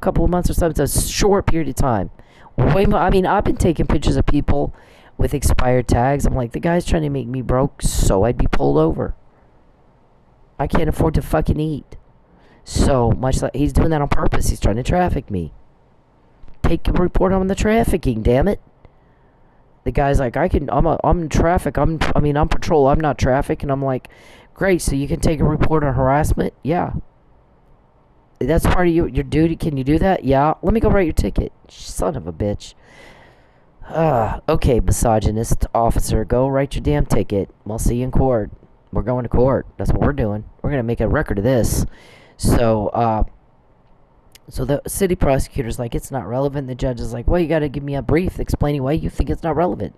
couple of months or something. It's a short period of time. I've been taking pictures of people with expired tags. I'm like, the guy's trying to make me broke so I'd be pulled over. I can't afford to fucking eat. So much like he's doing that on purpose. He's trying to traffic me. Take a report on the trafficking, damn it. The guy's like, I'm in traffic. I'm patrol. I'm not traffic. And I'm like, great. So you can take a report on harassment? Yeah. That's part of your duty. Can you do that? Yeah. Let me go write your ticket. Son of a bitch. Okay, misogynist officer. Go write your damn ticket. We'll see you in court. We're going to court. That's what we're doing. We're going to make a record of this. So the city prosecutor's like, it's not relevant. The judge is like, well, you got to give me a brief explaining why you think it's not relevant.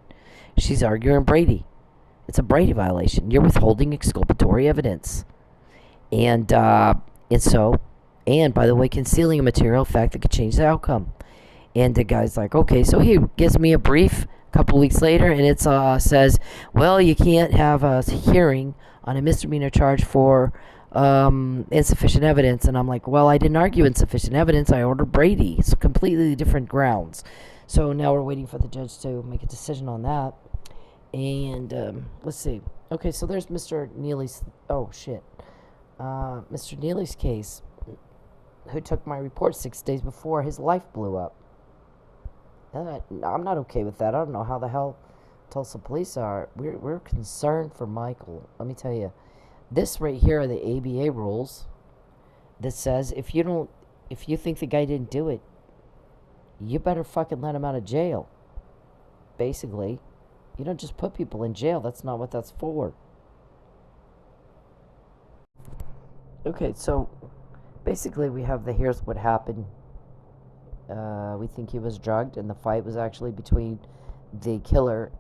She's arguing Brady. It's a Brady violation. You're withholding exculpatory evidence. And by the way, concealing a material fact that could change the outcome. And the guy's like, okay, so he gives me a brief a couple weeks later, and it says, well, you can't have a hearing on a misdemeanor charge for insufficient evidence. And I'm like, well, I didn't argue insufficient evidence. I ordered Brady. It's completely different grounds. So now we're waiting for the judge to make a decision on that. And let's see. Okay, so there's Mr. Neely's. Oh, shit. Mr. Neely's case, who took my report 6 days before his life blew up. I'm not okay with that. I don't know how the hell Tulsa police are. We're concerned for Michael. Let me tell you, this right here are the ABA rules that says if you think the guy didn't do it, you better fucking let him out of jail. Basically, You don't just put people in jail. That's not what that's for. Okay, so basically we have here's what happened. We think he was drugged, and the fight was actually between the killer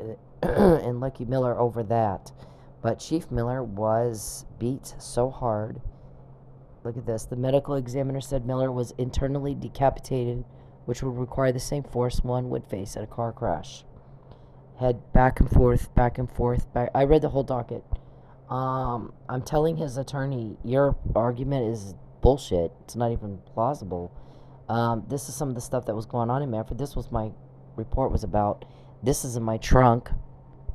and Lucky Miller over that. But Chief Miller was beat so hard. Look at this. The medical examiner said Miller was internally decapitated, which would require the same force one would face at a car crash. Head back and forth, back and forth, back. I read the whole docket. I'm telling his attorney, your argument is bullshit. It's not even plausible. This is some of the stuff that was going on in Manfred. This was my report was about. This is in my trunk,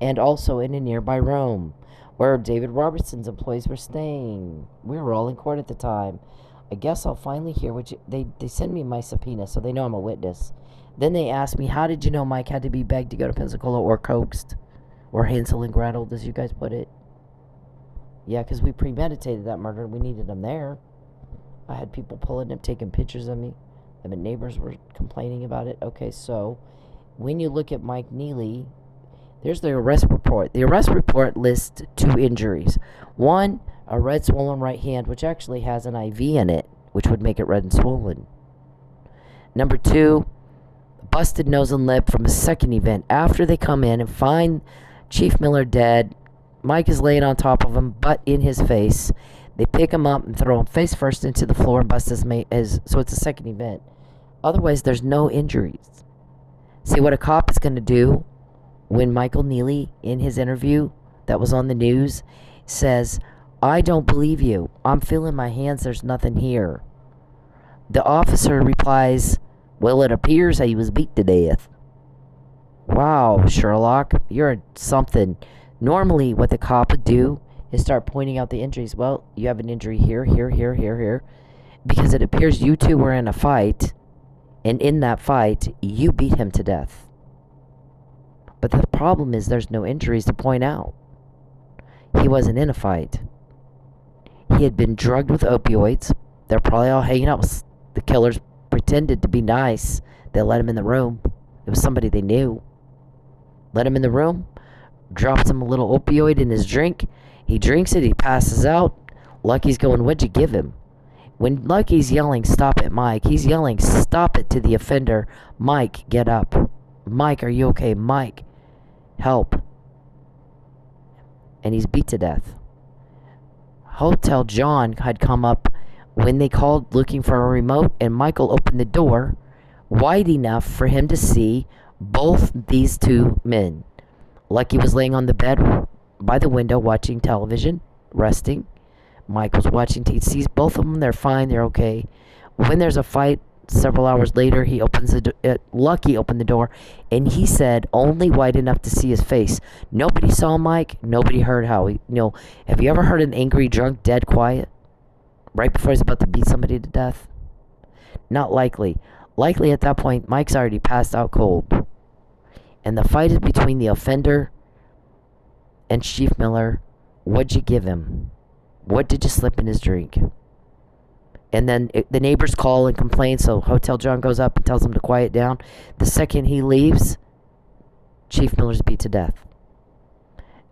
and also in a nearby room where David Robertson's employees were staying. We were all in court at the time. I guess I'll finally hear what they send me my subpoena, so they know I'm a witness. Then they asked me, how did you know Mike had to be begged to go to Pensacola or coaxed? Or Hansel and Gretel, as you guys put it. Yeah, because we premeditated that murder. We needed him there. I had people pulling him, taking pictures of me. I mean, neighbors were complaining about it. Okay, so when you look at Mike Neely, there's the arrest report. The arrest report lists 2 injuries. One, a red swollen right hand, which actually has an IV in it, which would make it red and swollen. Number 2, busted nose and lip from a second event. After they come in and find Chief Miller dead, Mike is laying on top of him, butt in his face. They pick him up and throw him face first into the floor and bust his so it's a second event. Otherwise, there's no injuries. See what a cop is going to do when Michael Neely, in his interview that was on the news, says, I don't believe you. I'm feeling my hands. There's nothing here. The officer replies, well, it appears he was beat to death. Wow, Sherlock, you're something. Normally, what the cop would do is start pointing out the injuries. Well, you have an injury here, here, here, here, here. Because it appears you two were in a fight, and in that fight, you beat him to death. But the problem is there's no injuries to point out. He wasn't in a fight. He had been drugged with opioids. They're probably all hanging out with the killers. Pretended to be nice. They let him in the room. It was somebody they knew. Let him in the room. Drops him a little opioid in his drink. He drinks it. He passes out. Lucky's going, what'd you give him? When Lucky's yelling, stop it, Mike, he's yelling, stop it to the offender. Mike, get up. Mike, are you okay? Mike, help. And he's beat to death. Hotel John had come up when they called looking for a remote, and Michael opened the door wide enough for him to see both these 2 men. Lucky was laying on the bed by the window watching television, resting. Mike was watching. He sees both of them. They're fine. They're okay. When there's a fight, several hours later, he opens the Lucky opened the door, and he said only wide enough to see his face. Nobody saw Mike. Nobody heard how he. Have you ever heard an angry drunk dead quiet right before he's about to beat somebody to death? Not likely. Likely at that point, Mike's already passed out cold, and the fight is between the offender and Chief Miller. What'd you give him? What did you slip in his drink? And then the neighbors call and complain, so Hotel John goes up and tells him to quiet down. The second he leaves, Chief Miller's beat to death.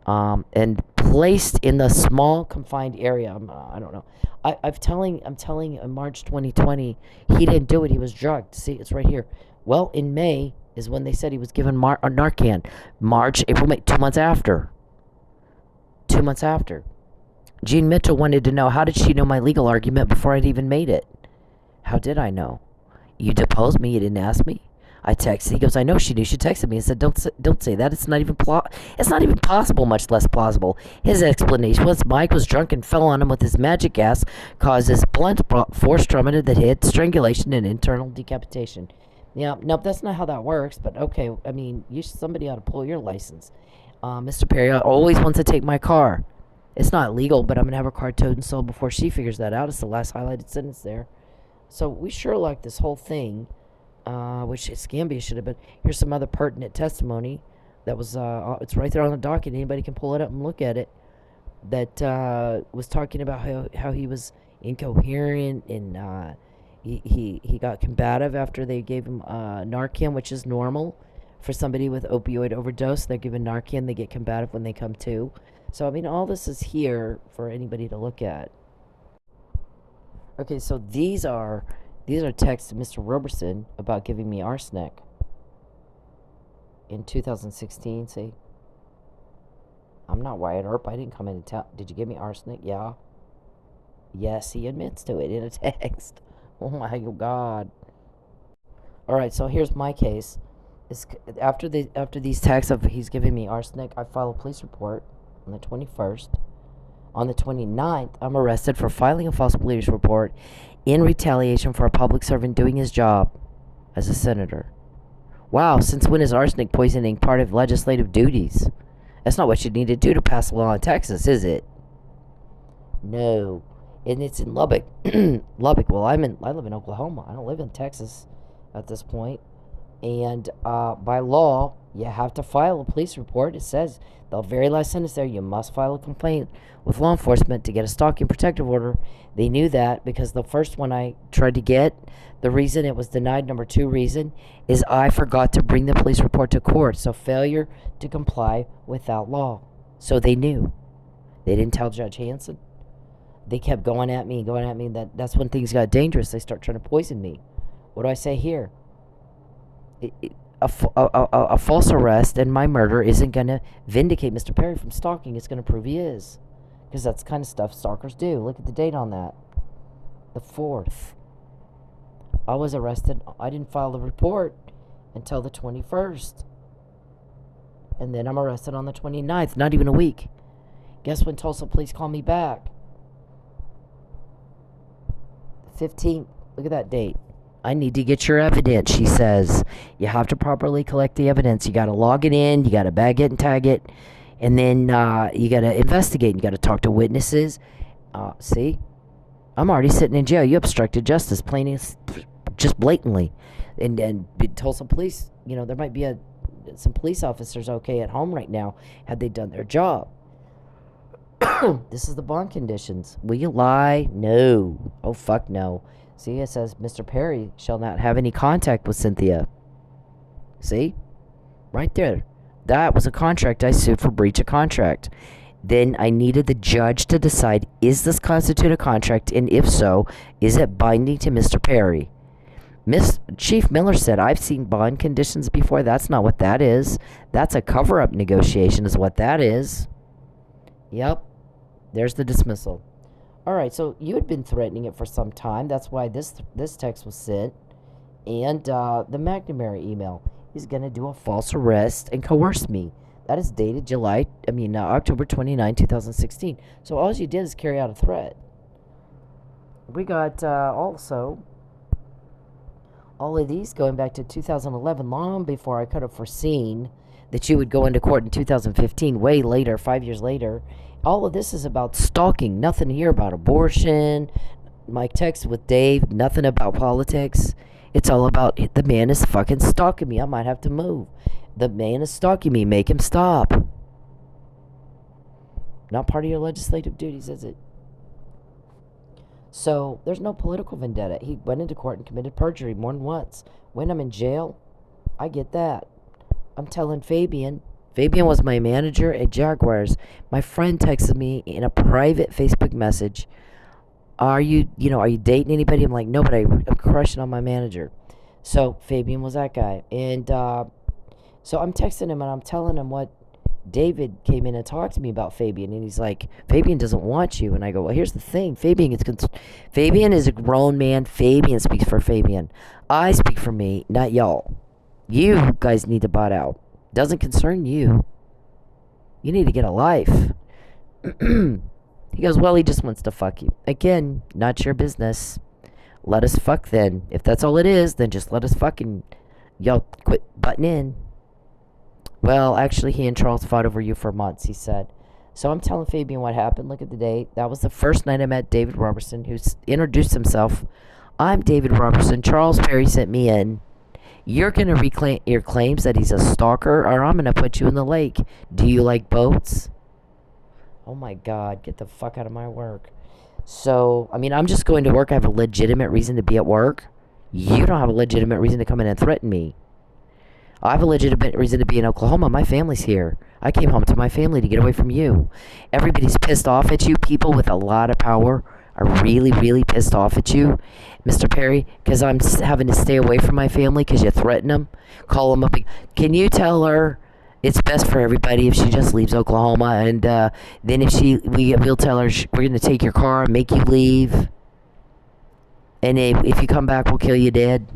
And placed in the small confined area. I don't know. I'm telling in March 2020, he didn't do it. He was drugged. See, it's right here. Well, in May is when they said he was given Narcan. March, April, May, 2 months after. 2 months after. Jean Mitchell wanted to know, how did she know my legal argument before I'd even made it? How did I know? You deposed me. You didn't ask me. I texted. He goes, I know she knew. She texted me and said, don't say that. It's not even possible, much less plausible. His explanation was Mike was drunk and fell on him with his magic gas, causes blunt force trauma to the head, strangulation, and internal decapitation. Yeah, nope, that's not how that works, but okay. I mean, somebody ought to pull your license. Mr. Perry always wants to take my car. It's not legal, but I'm going to have her car towed and sold before she figures that out. It's the last highlighted sentence there. So we sure like this whole thing, which Scambia should have been. Here's some other pertinent testimony that was, it's right there on the docket. Anybody can pull it up and look at it. That was talking about how he was incoherent and he got combative after they gave him Narcan, which is normal for somebody with opioid overdose. They're given Narcan. They get combative when they come to. So, I mean, all this is here for anybody to look at. Okay, so these are texts to Mr. Roberson about giving me arsenic in 2016. See, I'm not Wyatt Earp. I didn't come in and tell. Did you give me arsenic? Yeah. Yes, he admits to it in a text. Oh my God. All right, so here's my case. After these texts of he's giving me arsenic, I file a police report on the 21st. On the 29th, I'm arrested for filing a false police report in retaliation for a public servant doing his job as a senator. Wow, since when is arsenic poisoning part of legislative duties? That's not what you need to do to pass a law in Texas, is it? No. And it's in Lubbock. Lubbock. Well, I live in Oklahoma. I don't live in Texas at this point. And by law, you have to file a police report. It says, the very last sentence there, you must file a complaint with law enforcement to get a stalking protective order. They knew that because the first one I tried to get, the reason it was denied, number 2 reason, is I forgot to bring the police report to court. So failure to comply without law. So they knew. They didn't tell Judge Hanson. They kept going at me. That's when things got dangerous. They start trying to poison me. What do I say here? A false arrest and my murder isn't going to vindicate Mr. Perry from stalking. It's going to prove he is. Because that's the kind of stuff stalkers do. Look at the date on that. The 4th. I was arrested. I didn't file the report until the 21st. And then I'm arrested on the 29th. Not even a week. Guess when Tulsa police called me back? 15th. Look at that date. I need to get your evidence, she says. You have to properly collect the evidence. You got to log it in. You got to bag it and tag it. And then you got to investigate. You got to talk to witnesses. See? I'm already sitting in jail. You obstructed justice, plain as, just blatantly. And Tulsa police, there might be some police officers okay at home right now had they done their job. This is the bond conditions. Will you lie? No. Oh, fuck no. See, it says, Mr. Perry shall not have any contact with Cynthia. See? Right there. That was a contract. I sued for breach of contract. Then I needed the judge to decide, is this constitute a contract? And if so, is it binding to Mr. Perry? Chief Miller said, I've seen bond conditions before. That's not what that is. That's a cover-up negotiation is what that is. Yep. There's the dismissal. All right, so you had been threatening it for some time. That's why this text was sent. And the McNamara email. He's going to do a false arrest and coerce me. That is dated October 29, 2016. So all you did is carry out a threat. We got also all of these going back to 2011, long before I could have foreseen that you would go into court in 2015, way later, 5 years later. All of this is about stalking. Nothing here about abortion. My text with Dave, nothing about politics. It's all about the man is fucking stalking me. I might have to move. The man is stalking me. Make him stop. Not part of your legislative duties, is it? So, there's no political vendetta. He went into court and committed perjury more than once. When I'm in jail, I get that. I'm telling Fabian was my manager at Jaguars. My friend texted me in a private Facebook message, are you dating anybody? I'm like, no, but I'm crushing on my manager. So Fabian was that guy. And so I'm texting him and I'm telling him what David came in and talked to me about Fabian. And he's like, Fabian doesn't want you. And I go, well, here's the thing. Fabian is a grown man. Fabian speaks for Fabian. I speak for me, not y'all. You guys need to butt out. Doesn't concern you. You need to get a life. He goes, well, he just wants to fuck you. Again, not your business. Let us fuck then. If that's all it is, then just let us fucking... Y'all quit butting in. Well, actually, he and Charles fought over you for months, he said. So I'm telling Fabian what happened. Look at the date. That was the first night I met David Robertson, who introduced himself. I'm David Robertson. Charles Perry sent me in. You're going to reclaim your claims that he's a stalker, or I'm going to put you in the lake. Do you like boats? Oh my God, get the fuck out of my work. So, I'm just going to work. I have a legitimate reason to be at work. You don't have a legitimate reason to come in and threaten me. I have a legitimate reason to be in Oklahoma. My family's here. I came home to my family to get away from you. Everybody's pissed off at you. People with a lot of power are really, really pissed off at you, Mr. Perry, because I'm having to stay away from my family because you threaten them. Call them up. Can you tell her it's best for everybody if she just leaves Oklahoma? And then if we'll tell her we're going to take your car and make you leave. And if you come back, we'll kill you dead.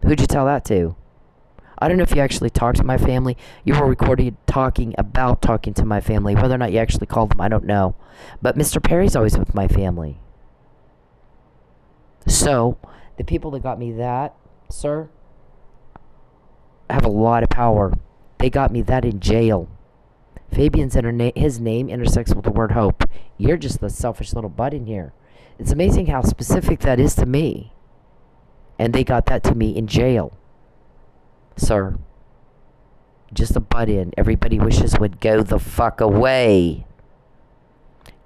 Who'd you tell that to? I don't know if you actually talked to my family. You were recorded talking to my family. Whether or not you actually called them, I don't know. But Mr. Perry's always with my family. So, the people that got me that, sir, have a lot of power. They got me that in jail. Fabian's his name intersects with the word hope. You're just the selfish little butt in here. It's amazing how specific that is to me. And they got that to me in jail. Sir. Just a butt in. Everybody wishes would go the fuck away.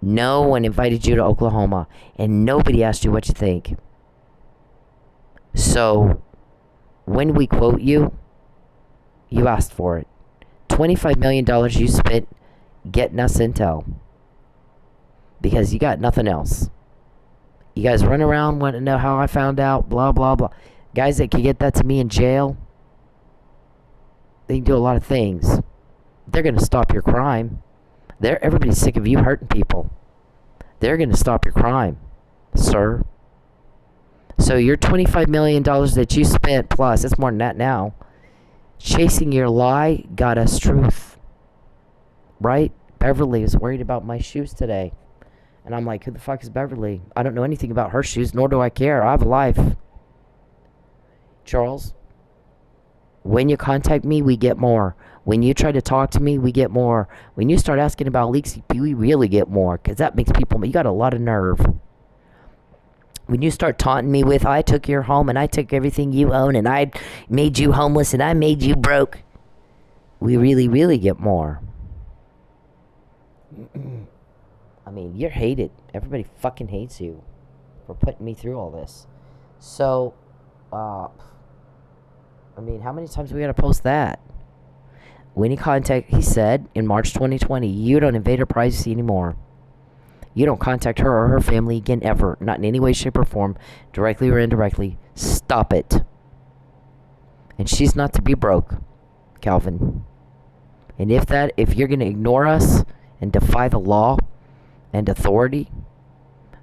No one invited you to Oklahoma. And nobody asked you what you think. So, when we quote you, you asked for it. $25 million you spent getting us intel. Because you got nothing else. You guys run around, want to know how I found out, blah, blah, blah. Guys that can get that to me in jail, they can do a lot of things. They're going to stop your crime. Everybody's sick of you hurting people. They're going to stop your crime, sir. So your $25 million that you spent, plus, it's more than that now, chasing your lie got us truth. Right? Beverly was worried about my shoes today. And I'm like, who the fuck is Beverly? I don't know anything about her shoes, nor do I care. I have a life. Charles, when you contact me, we get more. When you try to talk to me, we get more. When you start asking about leaks, we really get more. Because that makes people, you got a lot of nerve. When you start taunting me with, I took your home and I took everything you own and I made you homeless and I made you broke, we really, really get more. I mean, you're hated. Everybody fucking hates you for putting me through all this. So, I mean, how many times we gotta post that? When he said in March 2020, you don't invade her privacy anymore. You don't contact her or her family again ever. Not in any way, shape, or form, directly or indirectly. Stop it. And she's not to be broke, Calvin. And if you're going to ignore us and defy the law and authority,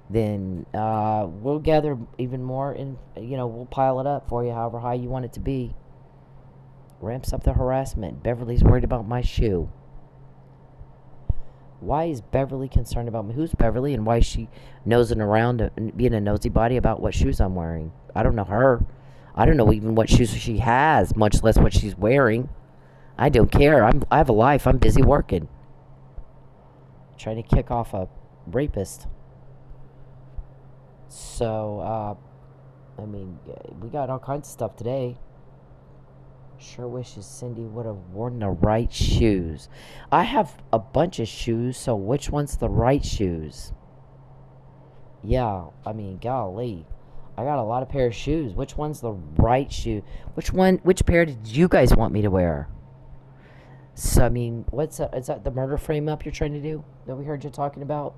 then we'll gather even more and, we'll pile it up for you however high you want it to be. Ramps up the harassment. Beverly's worried about my shoe. Why is Beverly concerned about me? Who's Beverly and why is she nosing around and being a nosy body about what shoes I'm wearing? I don't know her. I don't know even what shoes she has, much less what she's wearing. I don't care. I have a life. I'm busy working. Trying to kick off a rapist. So, we got all kinds of stuff today. Sure wishes Cindy would have worn the right shoes. I have a bunch of shoes, so which one's the right shoes? Yeah, golly. I got a lot of pair of shoes. Which one's the right shoe? Which pair did you guys want me to wear? So, what's that? Is that the murder frame up you're trying to do? That we heard you talking about?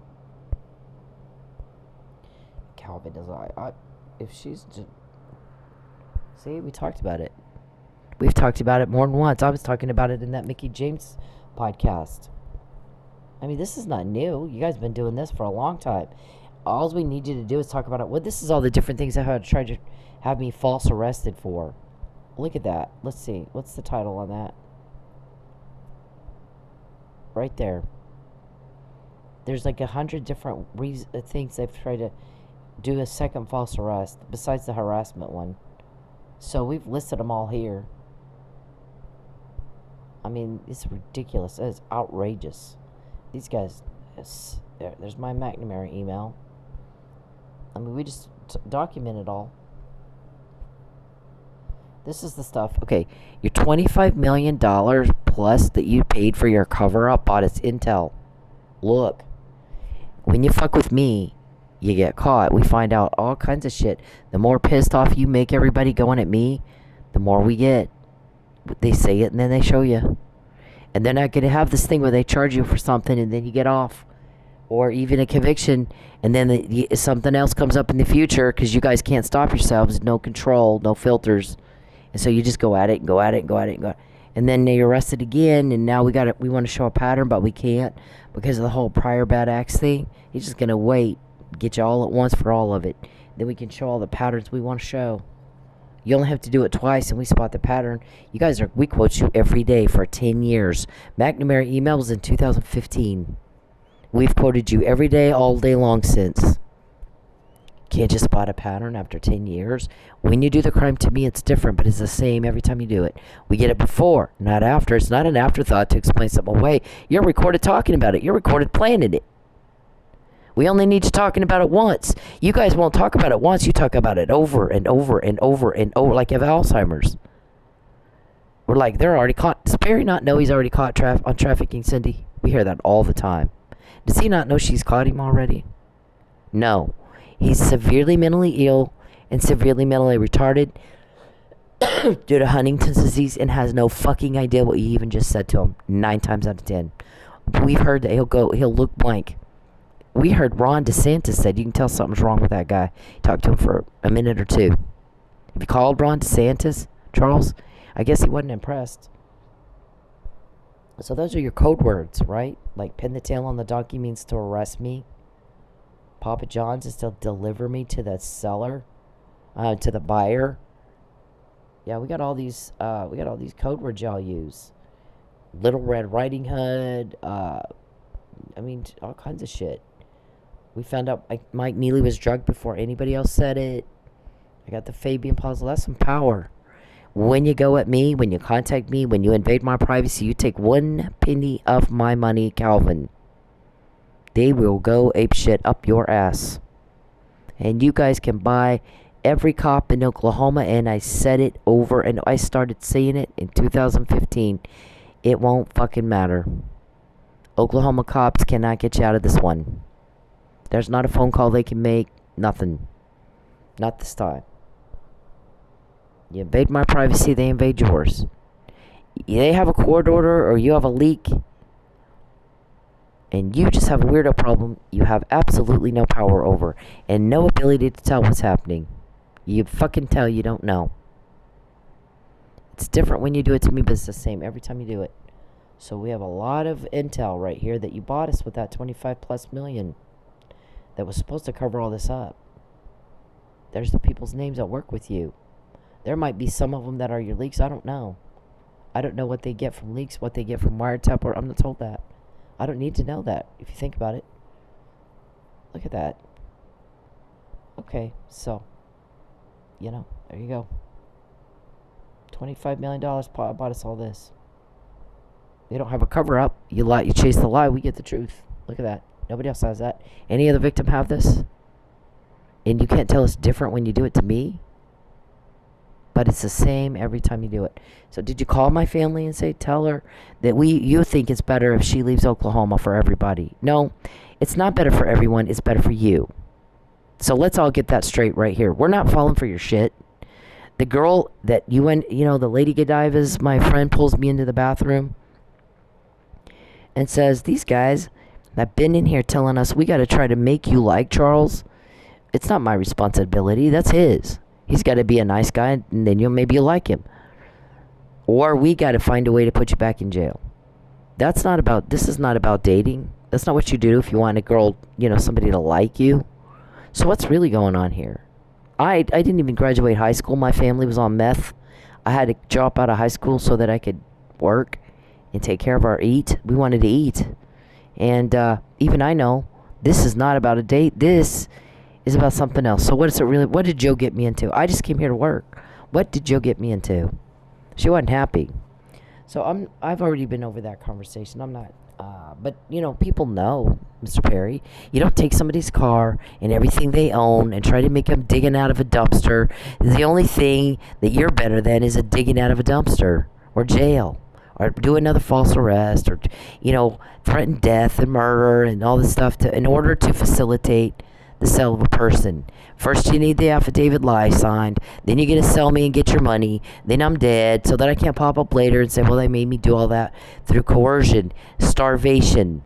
Calvin does if she's just... See, we talked about it. We've talked about it more than once. I was talking about it in that Mickey James podcast. This is not new. You guys have been doing this for a long time. All we need you to do is talk about it. Well, this is all the different things that have tried to have me false arrested for. Look at that. Let's see. What's the title on that? Right there. There's like 100 different things they've tried to do a second false arrest besides the harassment one. So we've listed them all here. It's ridiculous. It's outrageous. These guys, there's my McNamara email. We just document it all. This is the stuff. Okay, your $25 million plus that you paid for your cover-up bought its intel. Look, when you fuck with me, you get caught. We find out all kinds of shit. The more pissed off you make everybody going at me, the more we get. they say it and then they show you. And they're not going to have this thing where they charge you for something and then you get off. Or even a conviction, and then something else comes up in the future because you guys can't stop yourselves. No control, no filters. And so you just go at it and go at it and go at it and go at it. And then they're arrested again, and now we want to show a pattern, but we can't because of the whole prior bad acts thing. He's just going to wait, get you all at once for all of it. Then we can show all the patterns we want to show. You only have to do it twice, and we spot the pattern. We quote you every day for 10 years. McNamara email was in 2015. We've quoted you every day, all day long since. Can't just spot a pattern after 10 years. When you do the crime, to me, it's different, but it's the same every time you do it. We get it before, not after. It's not an afterthought to explain something away. You're recorded talking about it. You're recorded planning it. We only need you talking about it once. You guys won't talk about it once. You talk about it over and over and over and over like you have Alzheimer's. We're like, they're already caught. Does Perry not know he's already caught on trafficking, Cindy? We hear that all the time. Does he not know she's caught him already? No. He's severely mentally ill and severely mentally retarded due to Huntington's disease and has no fucking idea what you even just said to him 9 times out of 10. We've heard that he'll look blank. We heard Ron DeSantis said you can tell something's wrong with that guy. Talked to him for a minute or two. Have you called Ron DeSantis, Charles? I guess he wasn't impressed. So those are your code words, right? Like pin the tail on the donkey means to arrest me. Papa John's is to deliver me to the seller, to the buyer. Yeah, we got all these code words y'all use. Little Red Riding Hood. All kinds of shit. We found out Mike Neely was drugged before anybody else said it. I got the Fabian puzzle. That's some power. When you go at me, when you contact me, when you invade my privacy, you take 1 penny of my money, Calvin. They will go apeshit up your ass. And you guys can buy every cop in Oklahoma, and I said it over, and I started saying it in 2015. It won't fucking matter. Oklahoma cops cannot get you out of this one. There's not a phone call they can make. Nothing. Not this time. You invade my privacy, they invade yours. They have a court order or you have a leak, and you just have a weirdo problem you have absolutely no power over and no ability to tell what's happening. You fucking tell you don't know. It's different when you do it to me, but it's the same every time you do it. So we have a lot of intel right here that you bought us with that 25 plus million that was supposed to cover all this up. There's the people's names that work with you. There might be some of them that are your leaks. I don't know. I don't know what they get from leaks, what they get from wiretap, or I'm not told that. I don't need to know that, if you think about it. Look at that. Okay, so, there you go. $25 million bought us all this. They don't have a cover-up. You lie, you chase the lie, we get the truth. Look at that. Nobody else has that. Any other victim have this? And you can't tell it's different when you do it to me? But it's the same every time you do it. So did you call my family and tell her that you think it's better if she leaves Oklahoma for everybody? No, it's not better for everyone. It's better for you. So let's all get that straight right here. We're not falling for your shit. The girl that you went, the Lady Godiva's, my friend, pulls me into the bathroom and says, these guys have been in here telling us we got to try to make you like Charles. It's not my responsibility. That's his. He's got to be a nice guy, and then maybe you'll like him. Or we got to find a way to put you back in jail. This is not about dating. That's not what you do if you want a girl, somebody to like you. So what's really going on here? I didn't even graduate high school. My family was on meth. I had to drop out of high school so that I could work and take care of we wanted to eat. And even I know this is not about a date. This is about something else. So what did Joe get me into? I just came here to work. What did Joe get me into? She wasn't happy. So I've already been over that conversation. I'm not, but people know, Mr. Perry, you don't take somebody's car and everything they own and try to make them digging out of a dumpster. The only thing that you're better than is a digging out of a dumpster or jail or do another false arrest or, threaten death and murder and all this stuff in order to facilitate the sale of a person. First you need the affidavit lie signed, then you're going to sell me and get your money, then I'm dead, so that I can't pop up later and say, well, they made me do all that through coercion, starvation.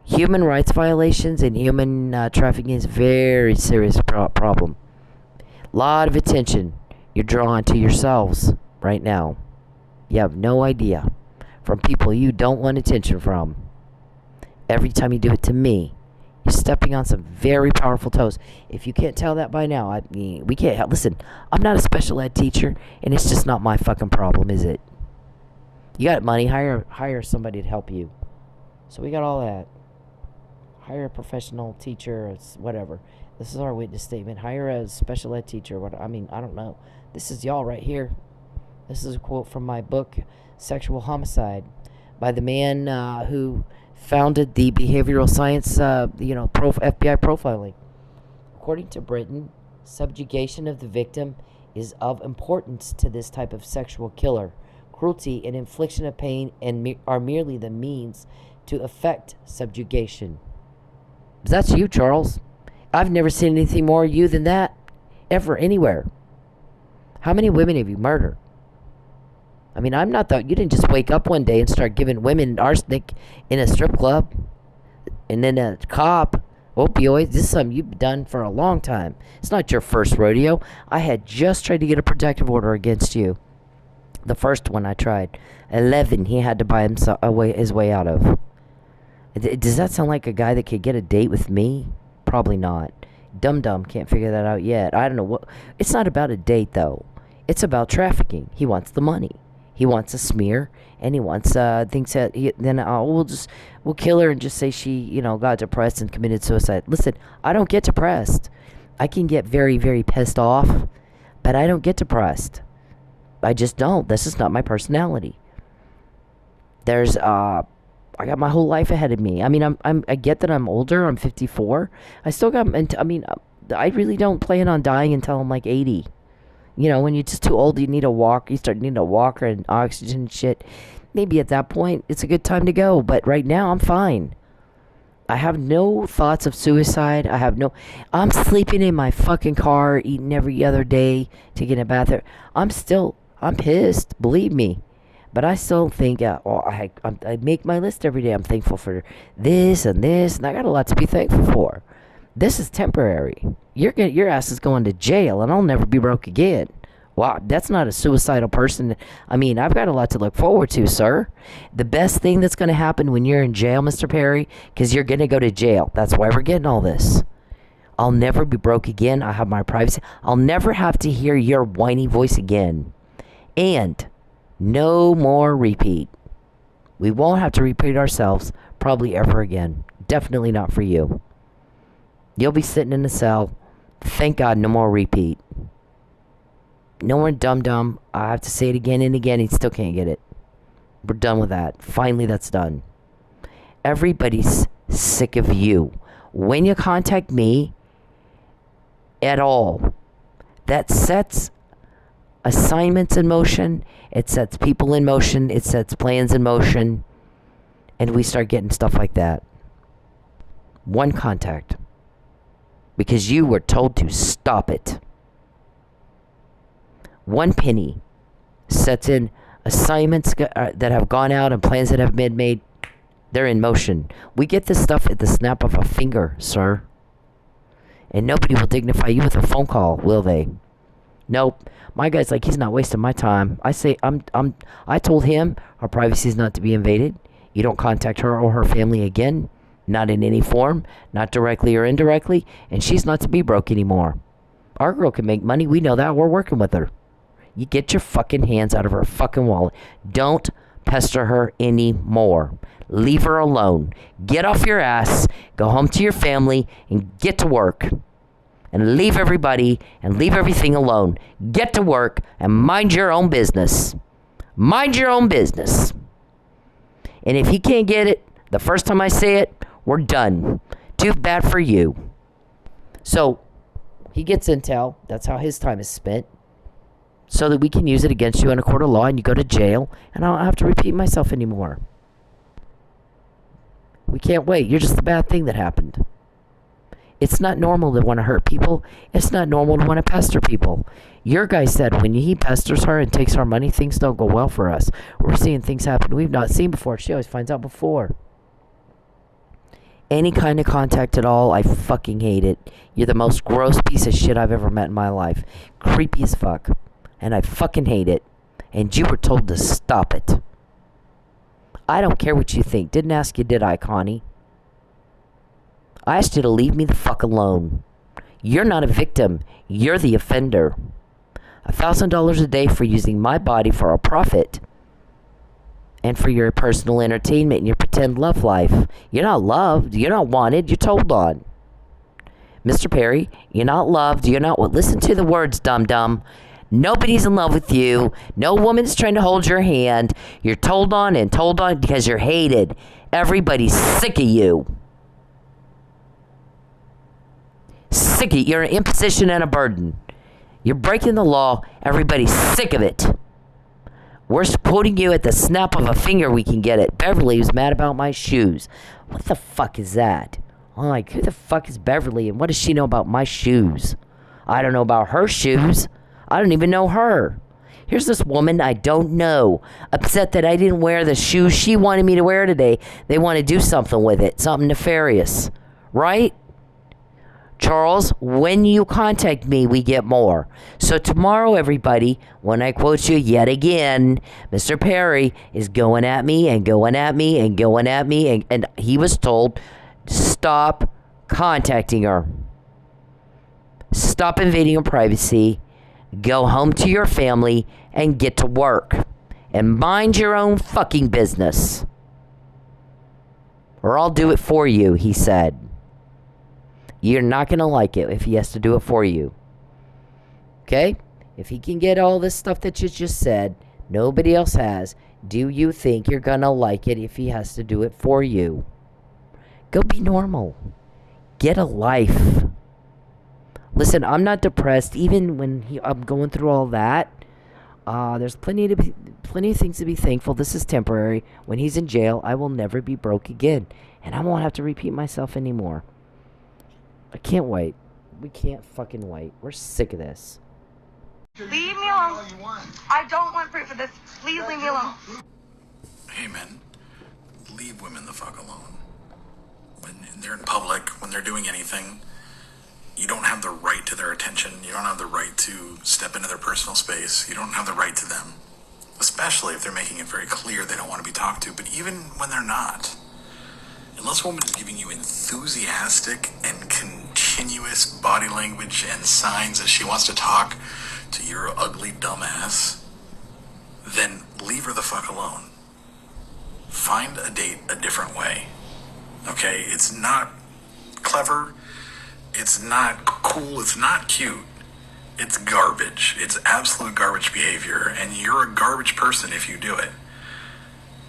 Human rights violations and human trafficking is a very serious problem. A lot of attention you're drawing to yourselves right now. You have no idea. From people you don't want attention from. Every time you do it to me, you're stepping on some very powerful toes. If you can't tell that by now, we can't help. Listen, I'm not a special ed teacher, and it's just not my fucking problem, is it? You got money, hire somebody to help you. So we got all that. Hire a professional teacher, whatever. This is our witness statement. Hire a special ed teacher. I don't know. This is y'all right here. This is a quote from my book, Sexual Homicide, by the man who founded the behavioral science, FBI profiling. According to Britain, subjugation of the victim is of importance to this type of sexual killer. Cruelty and infliction of pain are merely the means to effect subjugation. That's you, Charles. I've never seen anything more you than that, ever, anywhere. How many women have you murdered? I mean, I'm not that. You didn't just wake up one day and start giving women arsenic in a strip club. And then a cop, opioids. This is something you've done for a long time. It's not your first rodeo. I had just tried to get a protective order against you. The first one I tried. 11 he had to buy his way out of. Does that sound like a guy that could get a date with me? Probably not. Dum-dum can't figure that out yet. I don't know what. It's not about a date, though. It's about trafficking. He wants the money. He wants a smear, and he wants thinks that we'll kill her and just say she got depressed and committed suicide. Listen, I don't get depressed. I can get very, very pissed off, but I don't get depressed. I just don't. This is not my personality. I got my whole life ahead of me. I mean, I get that I'm older. I'm 54. I still got. I really don't plan on dying until I'm like 80. When you're just too old, you need a walk. You start needing a walker and oxygen and shit. Maybe at that point, it's a good time to go. But right now, I'm fine. I have no thoughts of suicide. I'm sleeping in my fucking car, eating every other day, taking a bath. I'm pissed. Believe me. But I still think, I make my list every day. I'm thankful for this, and I got a lot to be thankful for. This is temporary. Your ass is going to jail, and I'll never be broke again. Wow, that's not a suicidal person. I mean, I've got a lot to look forward to, sir. The best thing that's going to happen when you're in jail, Mr. Perry, because you're going to go to jail. That's why we're getting all this. I'll never be broke again. I have my privacy. I'll never have to hear your whiny voice again. And no more repeat. We won't have to repeat ourselves probably ever again. Definitely not for you. You'll be sitting in the cell. Thank God, no more repeat. No more dum-dum. I have to say it again and again. He still can't get it. We're done with that. Finally, that's done. Everybody's sick of you. When you contact me at all, that sets assignments in motion. It sets people in motion. It sets plans in motion. And we start getting stuff like that. One contact. Because you were told to stop it. One penny sets in assignments that have gone out and plans that have been made. They're in motion. We get this stuff at the snap of a finger, sir. And nobody will dignify you with a phone call, will they? Nope. My guy's like, he's not wasting my time. I say, I told him her privacy is not to be invaded. You don't contact her or her family again. Not in any form, not directly or indirectly, and she's not to be broke anymore. Our girl can make money, we know that, we're working with her. You get your fucking hands out of her fucking wallet. Don't pester her anymore. Leave her alone. Get off your ass, go home to your family, and get to work. And leave everybody and leave everything alone. Get to work and mind your own business. Mind your own business. And if he can't get it, the first time I say it, we're done. Too bad for you. So, he gets intel. That's how his time is spent. So that we can use it against you in a court of law and you go to jail. And I don't have to repeat myself anymore. We can't wait. You're just the bad thing that happened. It's not normal to want to hurt people. It's not normal to want to pester people. Your guy said when he pesters her and takes our money, things don't go well for us. We're seeing things happen we've not seen before. She always finds out before. Any kind of contact at all, I fucking hate it. You're the most gross piece of shit I've ever met in my life. Creepy as fuck. And I fucking hate it. And you were told to stop it. I don't care what you think. Didn't ask you, did I, Connie? I asked you to leave me the fuck alone. You're not a victim. You're the offender. $1,000 a day for using my body for a profit. And for your personal entertainment and your pretend love life. You're not loved. You're not wanted. You're told on. Mr. Perry, you're not loved. You're not... Listen to the words, dum-dum. Nobody's in love with you. No woman's trying to hold your hand. You're told on and told on because you're hated. Everybody's sick of you. Sick of it. You're an imposition and a burden. You're breaking the law. Everybody's sick of it. We're quoting you at the snap of a finger. We can get it. Beverly was mad about my shoes. What the fuck is that? I'm like, who the fuck is Beverly and what does she know about my shoes? I don't know about her shoes. I don't even know her. Here's this woman I don't know, upset that I didn't wear the shoes she wanted me to wear today. They want to do something with it, something nefarious, right? Charles, when you contact me, we get more. So tomorrow, everybody, when I quote you yet again, Mr. Perry is going at me and going at me and going at me, and he was told, stop contacting her. Stop invading her privacy. Go home to your family and get to work. And mind your own fucking business. Or I'll do it for you, he said. You're not going to like it if he has to do it for you. Okay? If he can get all this stuff that you just said, nobody else has, do you think you're going to like it if he has to do it for you? Go be normal. Get a life. Listen, I'm not depressed. Even when I'm going through all that, there's plenty of things to be thankful. This is temporary. When he's in jail, I will never be broke again. And I won't have to repeat myself anymore. I can't wait. We can't fucking wait. We're sick of this. Leave me alone. I don't want proof of this. Please leave me alone. Hey, men, leave women the fuck alone. When they're in public, when they're doing anything, you don't have the right to their attention. You don't have the right to step into their personal space. You don't have the right to them, especially if they're making it very clear they don't want to be talked to. But even when they're not, unless a woman is giving you enthusiastic and continuous body language and signs that she wants to talk to your ugly dumbass, then leave her the fuck alone. Find a date a different way. Okay? It's not clever. It's not cool. It's not cute. It's garbage. It's absolute garbage behavior. And you're a garbage person if you do it.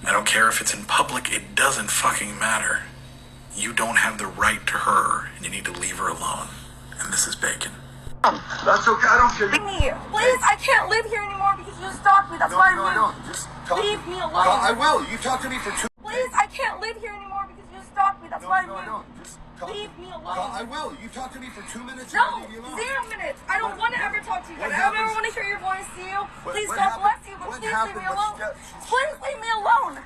I don't care if it's in public. It doesn't fucking matter. You don't have the right to her, and you need to leave her alone. And this is Bacon. That's okay. I don't care. Leave me. Please, I can't live here anymore because you stalked me. That's why I moved. Just talk. Leave me alone. I will. You talk to me for 2 Please, I can't live here anymore because you stalked me. That's why I moved. Just talk. Leave me alone. I will. You talk to me for 2 minutes. No, and leave me alone. 0 minutes. I don't want to ever talk to you. I What don't ever happens- want to hear your voice, Seal. Please, what God happened- bless you, but what please leave happened? me alone. Let's Please leave me alone.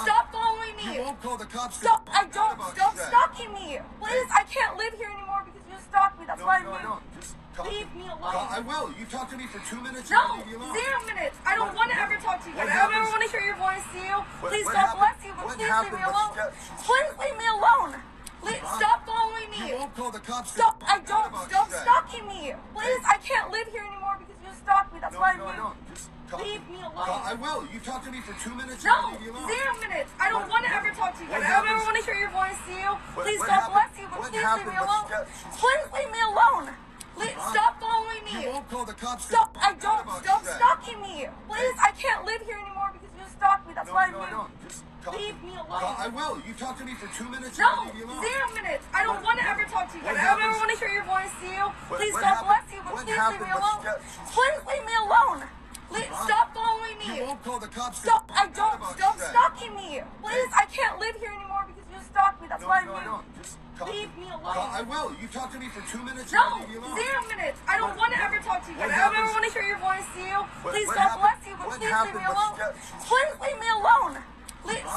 Stop following me. You won't call the cops. Stop. I don't. About Stop that. stalking me. Please, I can't live here anymore because you stalked me. That's why I moved. Just talk. Leave me alone. I will. You talk to me for 2 minutes. No, and leave me alone. 0 minutes. I don't want to ever talk to you. I what don't ever happens- want to hear your voice, Seal. Please, what God happened- bless you, but what please leave me happened? alone. Let's Please leave me alone. Stop following me. You won't call the cops. Stop. I don't. About Stop that. stalking me. Please, I can't live here anymore because you stalked me. That's why I moved. Just talk. Leave me alone. I will. You talk to me for 2 minutes. No, and leave me alone. 0 minutes. I don't want to ever talk to you. I what don't ever happens- want to hear your voice, Seal. Please, what God happened- bless you, but what please leave happened? me alone. Let's Please leave me alone. Stop following me. You won't call the cops. Stop. I don't. About Stop that. stalking me. Please, I can't live here anymore because you stalked me. That's why I moved. Just talk. Leave me alone. I will. You talk to me for 2 minutes. No, and leave me alone. 0 minutes. I don't want to ever talk to you. I what don't ever happens- want to hear your voice, Seal. Please, what God happened- bless you, but what please leave me happened? alone. Let's Please leave me alone. Stop following me. You won't call the cops. Stop. I don't. About Stop that. stalking me. Please, I can't live here anymore because you stalk me. That's No, what I no, I mean. don't. Just talk. Leave me alone. I will. You talk to me for 2 minutes. No, and leave me alone. 0 minutes. I don't want to ever talk to you. What I don't ever happens- want to hear your voice, Seal. Please, what God happened- bless you, but what please leave happened me was alone. that- Please leave me alone.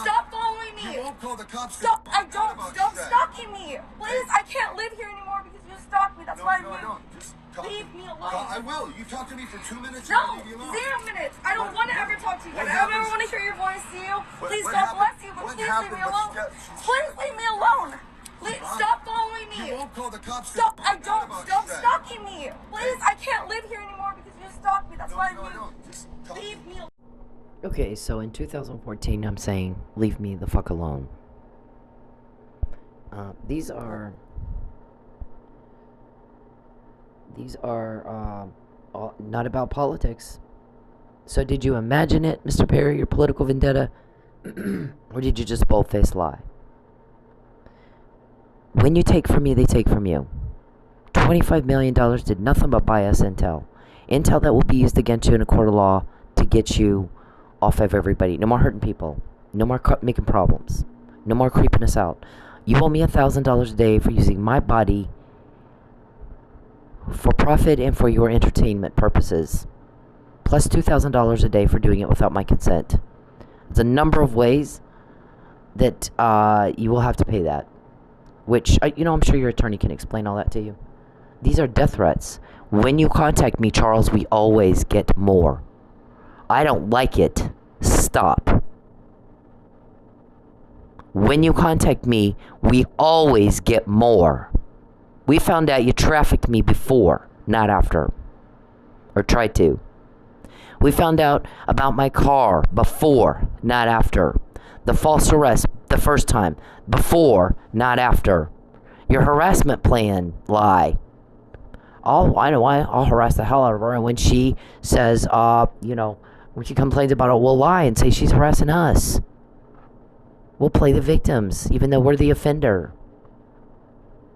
Stop following me. You won't call the cops. Stop. I What don't. about Stop that? stalking me. Please, I can't live here anymore because you stalk me. That's No, what I no, I mean. don't. Just talk. Leave me alone. I will. You talk to me for 2 minutes. No, and leave me alone. 0 minutes. I don't want to ever talk to you. I What don't ever happens- want to hear your voice, Seal. Please, what God happened- bless you, but what please leave me happened was alone. that- Please leave me alone. Stop following me. You won't call the cops. Stop. I What don't. about Stop that? stalking me. Please, I can't live here anymore because you stalk me. That's No, what I no, I mean. don't. Just talk. Leave me alone. Okay, so in 2014, I'm saying, leave me the fuck alone. These are not about politics. So did you imagine it, Mr. Perry, your political vendetta? Or did you just bold-faced lie? When you take from me, they take from you. $25 million did nothing but buy us intel. Intel that will be used against you in a court of law to get you off of everybody. No more hurting people. No more making problems. No more creeping us out. You owe me $1,000 a day for using my body for profit and for your entertainment purposes. Plus $2,000 a day for doing it without my consent. There's a number of ways that you will have to pay that. Which, I'm sure your attorney can explain all that to you. These are death threats. When you contact me, Charles, we always get more. I don't like it. Stop. When you contact me, we always get more. We found out you trafficked me before, not after. Or tried to. We found out about my car before, not after. The false arrest the first time, before, not after. Your harassment plan, lie. I know why. I'll harass the hell out of her. And when she says, when she complains about it, we'll lie and say she's harassing us. We'll play the victims, even though we're the offender.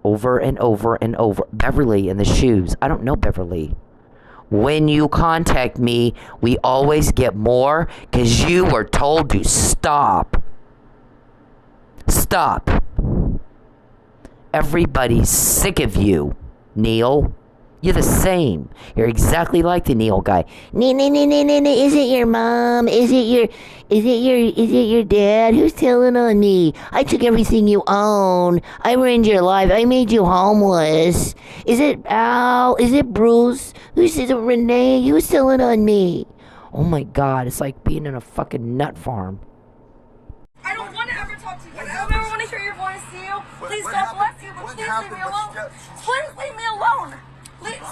Over and over and over. Beverly in the shoes. I don't know Beverly. When you contact me, we always get more because you were told to stop. Stop. Everybody's sick of you, Neil. You're the same. You're exactly like the Neil guy. No. Is it your mom? Is it your dad? Who's telling on me? I took everything you own. I ruined your life. I made you homeless. Is it Al? Is it Bruce? Is it Renee? Who's telling on me? Oh my God, it's like being in a fucking nut farm. I don't want to ever talk to you. I don't ever want to hear your voice, Seal. Please, what God happened- bless you, but what please leave happened me was alone. that- Please leave me alone.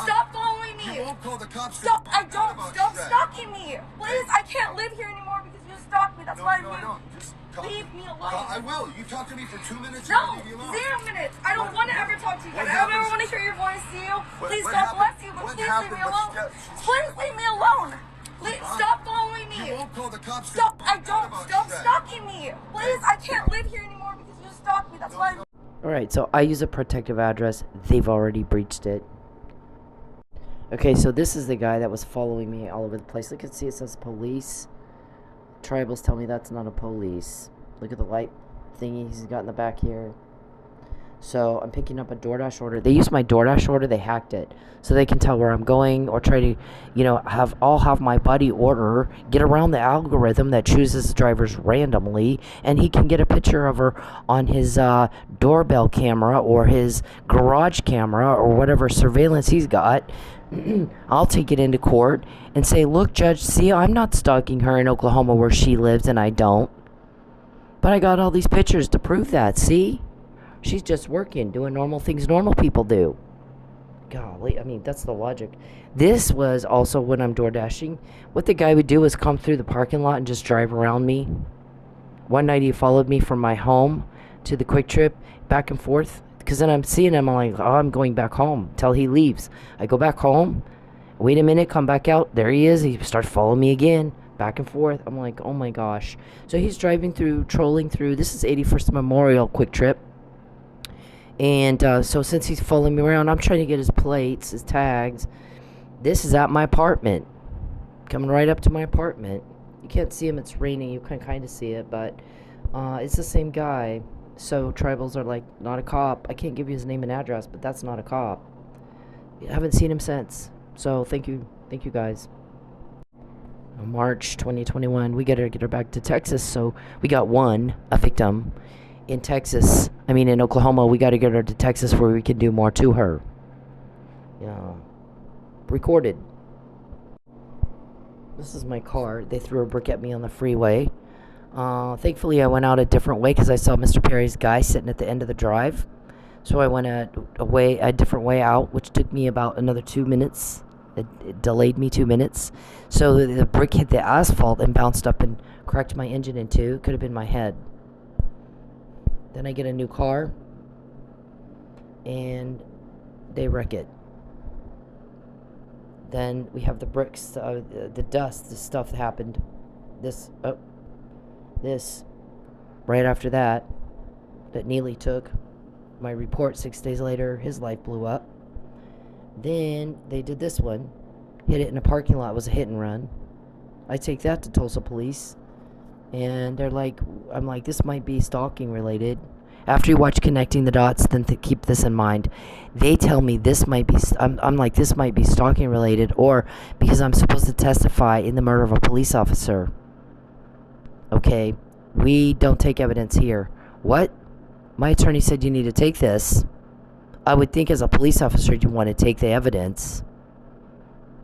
Stop following me. You won't call the cops. Stop. I What don't. about Stop that? stalking me. Please, I can't live here anymore because you stalk me. That's No, what I no, I mean. don't. Just talk. Leave me alone. I will. You talk to me for 2 minutes. No, and leave me alone. 0 minutes. I don't want to ever talk to you. I What don't ever happens- want to hear your voice, Seal. Please, what God happened- bless you, but what please leave happened me was alone. that- Please leave me alone. Stop following me. You won't call the cops. Stop. I What don't. about Stop that? stalking me. Please, I can't live here anymore because you stalk me. That's why. Alright, so I use a protective address. They've already breached it. Okay, so this is the guy that was following me all over the place. Look, see, it says police. Tribals tell me that's not a police. Look at the light thingy he's got in the back here. So I'm picking up a DoorDash order. They used my DoorDash order. They hacked it, so they can tell where I'm going or try to, have my buddy order, get around the algorithm that chooses drivers randomly, and he can get a picture of her on his doorbell camera or his garage camera or whatever surveillance he's got. I'll take it into court and say, look, Judge, see, I'm not stalking her in Oklahoma where she lives, and I don't. But I got all these pictures to prove that, see? She's just working, doing normal things normal people do. Golly, I mean, that's the logic. This was also when I'm door dashing. What the guy would do is come through the parking lot and just drive around me. One night he followed me from my home to the Quick Trip, back and forth. Because then I'm seeing him, I'm like, oh, I'm going back home till he leaves. I go back home, wait a minute, come back out. There he is. He starts following me again, back and forth. I'm like, oh my gosh. So he's driving through, trolling through. This is 81st Memorial Quick Trip. And so since he's following me around, I'm trying to get his plates, his tags. This is at my apartment. Coming right up to my apartment. You can't see him, it's raining. You can kind of see it, but it's the same guy. So tribals are like, not a cop. I can't give you his name and address, but that's not a cop. I haven't seen him since. So thank you guys. March 2021, we gotta get her back to Texas. So we got a victim in Texas. In Oklahoma. We gotta get her to Texas where we can do more to her. Yeah. Recorded. This is my car. They threw a brick at me on the freeway. Thankfully, I went out a different way because I saw Mr. Perry's guy sitting at the end of the drive. So I went a different way out, which took me about another 2 minutes. It delayed me 2 minutes. So the brick hit the asphalt and bounced up and cracked my engine in two. Could have been my head. Then I get a new car, and they wreck it. Then we have the bricks, the dust, the stuff that happened. This. Right after that Neely took. My report 6 days later, his life blew up. Then they did this one. Hit it in a parking lot. It was a hit and run. I take that to Tulsa police. And they're like, I'm like, this might be stalking related. After you watch Connecting the Dots, then keep this in mind. They tell me this might be, I'm like, this might be stalking related, or because I'm supposed to testify in the murder of a police officer. Okay, we don't take evidence here. What? My attorney said you need to take this. I would think as a police officer you want to take the evidence.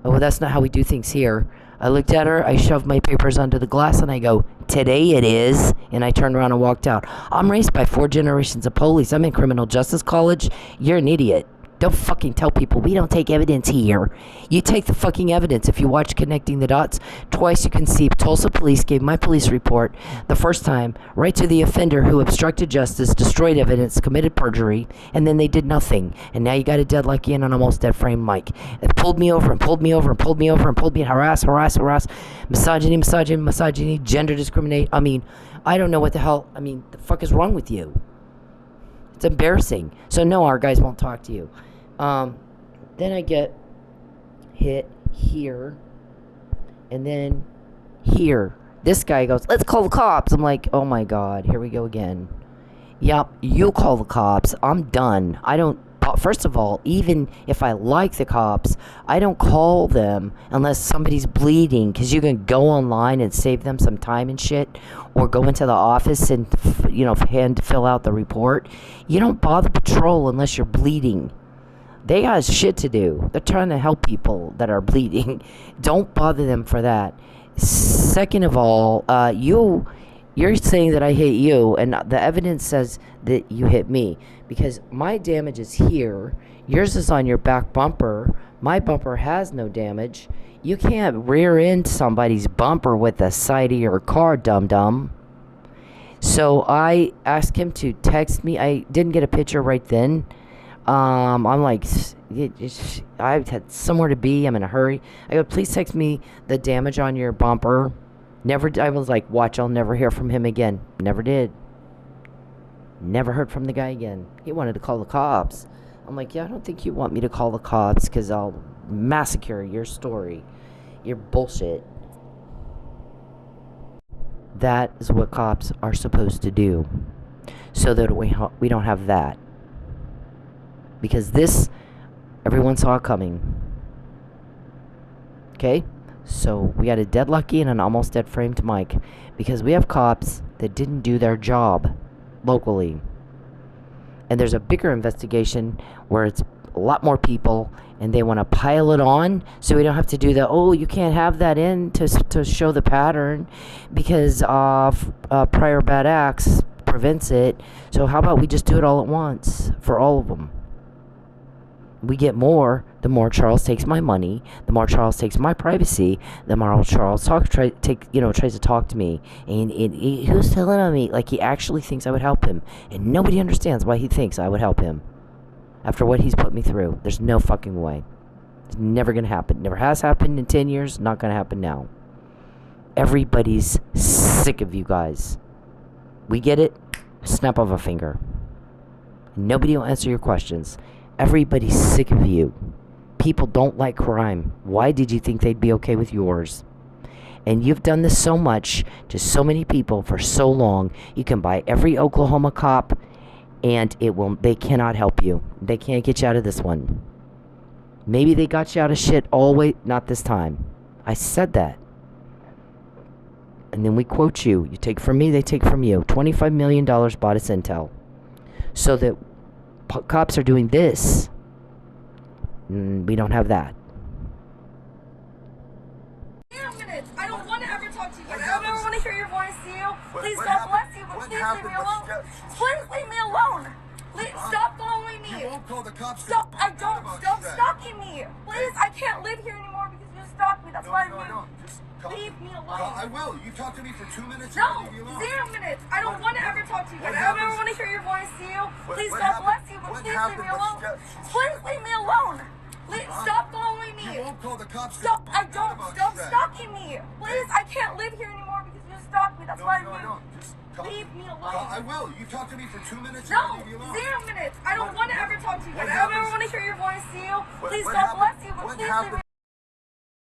Oh, well, that's not how we do things here. I looked at her, I shoved my papers under the glass, and I go, today it is. And I turned around and walked out. I'm raised by 4 generations of police. I'm in criminal justice college. You're an idiot. Don't fucking tell people we don't take evidence here. You take the fucking evidence. If you watch Connecting the Dots, twice you can see Tulsa police gave my police report the first time right to the offender who obstructed justice, destroyed evidence, committed perjury, and then they did nothing. And now you got a dead lucky and an almost dead frame mic. It pulled me over and pulled me over and pulled me over and pulled me, harass, misogyny, gender discrimination. I don't know what the hell, the fuck is wrong with you? It's embarrassing. So no, our guys won't talk to you. Then I get hit here, and then here. This guy goes, let's call the cops. I'm like, oh my God, here we go again. Yep, you call the cops. I'm done. First of all, even if I like the cops, I don't call them unless somebody's bleeding, because you can go online and save them some time and shit, or go into the office and, fill out the report. You don't bother patrol unless you're bleeding. They got shit to do. They're trying to help people that are bleeding. Don't bother them for that. Second of all, you're saying that I hit you, and the evidence says that you hit me, because my damage is here. Yours is on your back bumper. My bumper has no damage. You can't rear end somebody's bumper with the side of your car, dum-dum. So I asked him to text me. I didn't get a picture right then. I'm like, I had somewhere to be. I'm in a hurry. I go, please text me the damage on your bumper. I was like, watch, I'll never hear from him again. Never did. Never heard from the guy again. He wanted to call the cops. I'm like, yeah, I don't think you want me to call the cops, because I'll massacre your story. Your bullshit. That is what cops are supposed to do, so that we don't have that. Because this, everyone saw it coming. Okay? So we got a dead lucky and an almost dead framed mic, because we have cops that didn't do their job locally. And there's a bigger investigation where it's a lot more people, and they want to pile it on, so we don't have to do you can't have that in to show the pattern, because of prior bad acts prevents it. So how about we just do it all at once for all of them? We get more, the more Charles takes my money, the more Charles takes my privacy, the more Charles tries to talk to me, and who's telling on me, like he actually thinks I would help him, and nobody understands why he thinks I would help him. After what he's put me through, there's no fucking way. It's never gonna happen. Never has happened in 10 years, not gonna happen now. Everybody's sick of you guys. We get it, snap of a finger. Nobody will answer your questions. Everybody's sick of you. People don't like crime. Why did you think they'd be okay with yours? And you've done this so much to so many people for so long. You can buy every Oklahoma cop, and they cannot help you. They can't get you out of this one. Maybe they got you out of shit always, not this time. I said that. And then we quote you. You take from me, they take from you. $25 million bought us intel. So that cops are doing this. We don't have that. Minutes. I don't want to ever talk to you. I don't ever want to hear your voice, see you. Please, God bless you, but please leave me alone. Please leave me alone. Please stop following me. You won't call the cops. Stop. I don't. Stop stalking me. Please, I can't live here anymore because you stalk me. That's why I'm leave me alone. I will. You talk to me for 2 minutes. No, 0 minutes. I don't want to ever talk to you. I don't ever want to hear your voice, see you. Please, God bless you, but please leave me alone. Please leave me alone. Please stop following me. You won't call the cops. Stop. I don't. Stop stalking me. Please, I can't live here anymore because you stalk me. That's why I'm leave me alone. I will. You talk to me for 2 minutes. No, 0 minutes. I don't want to ever talk to you. I don't ever want to hear your voice, see you. Please, God bless you, but please leave me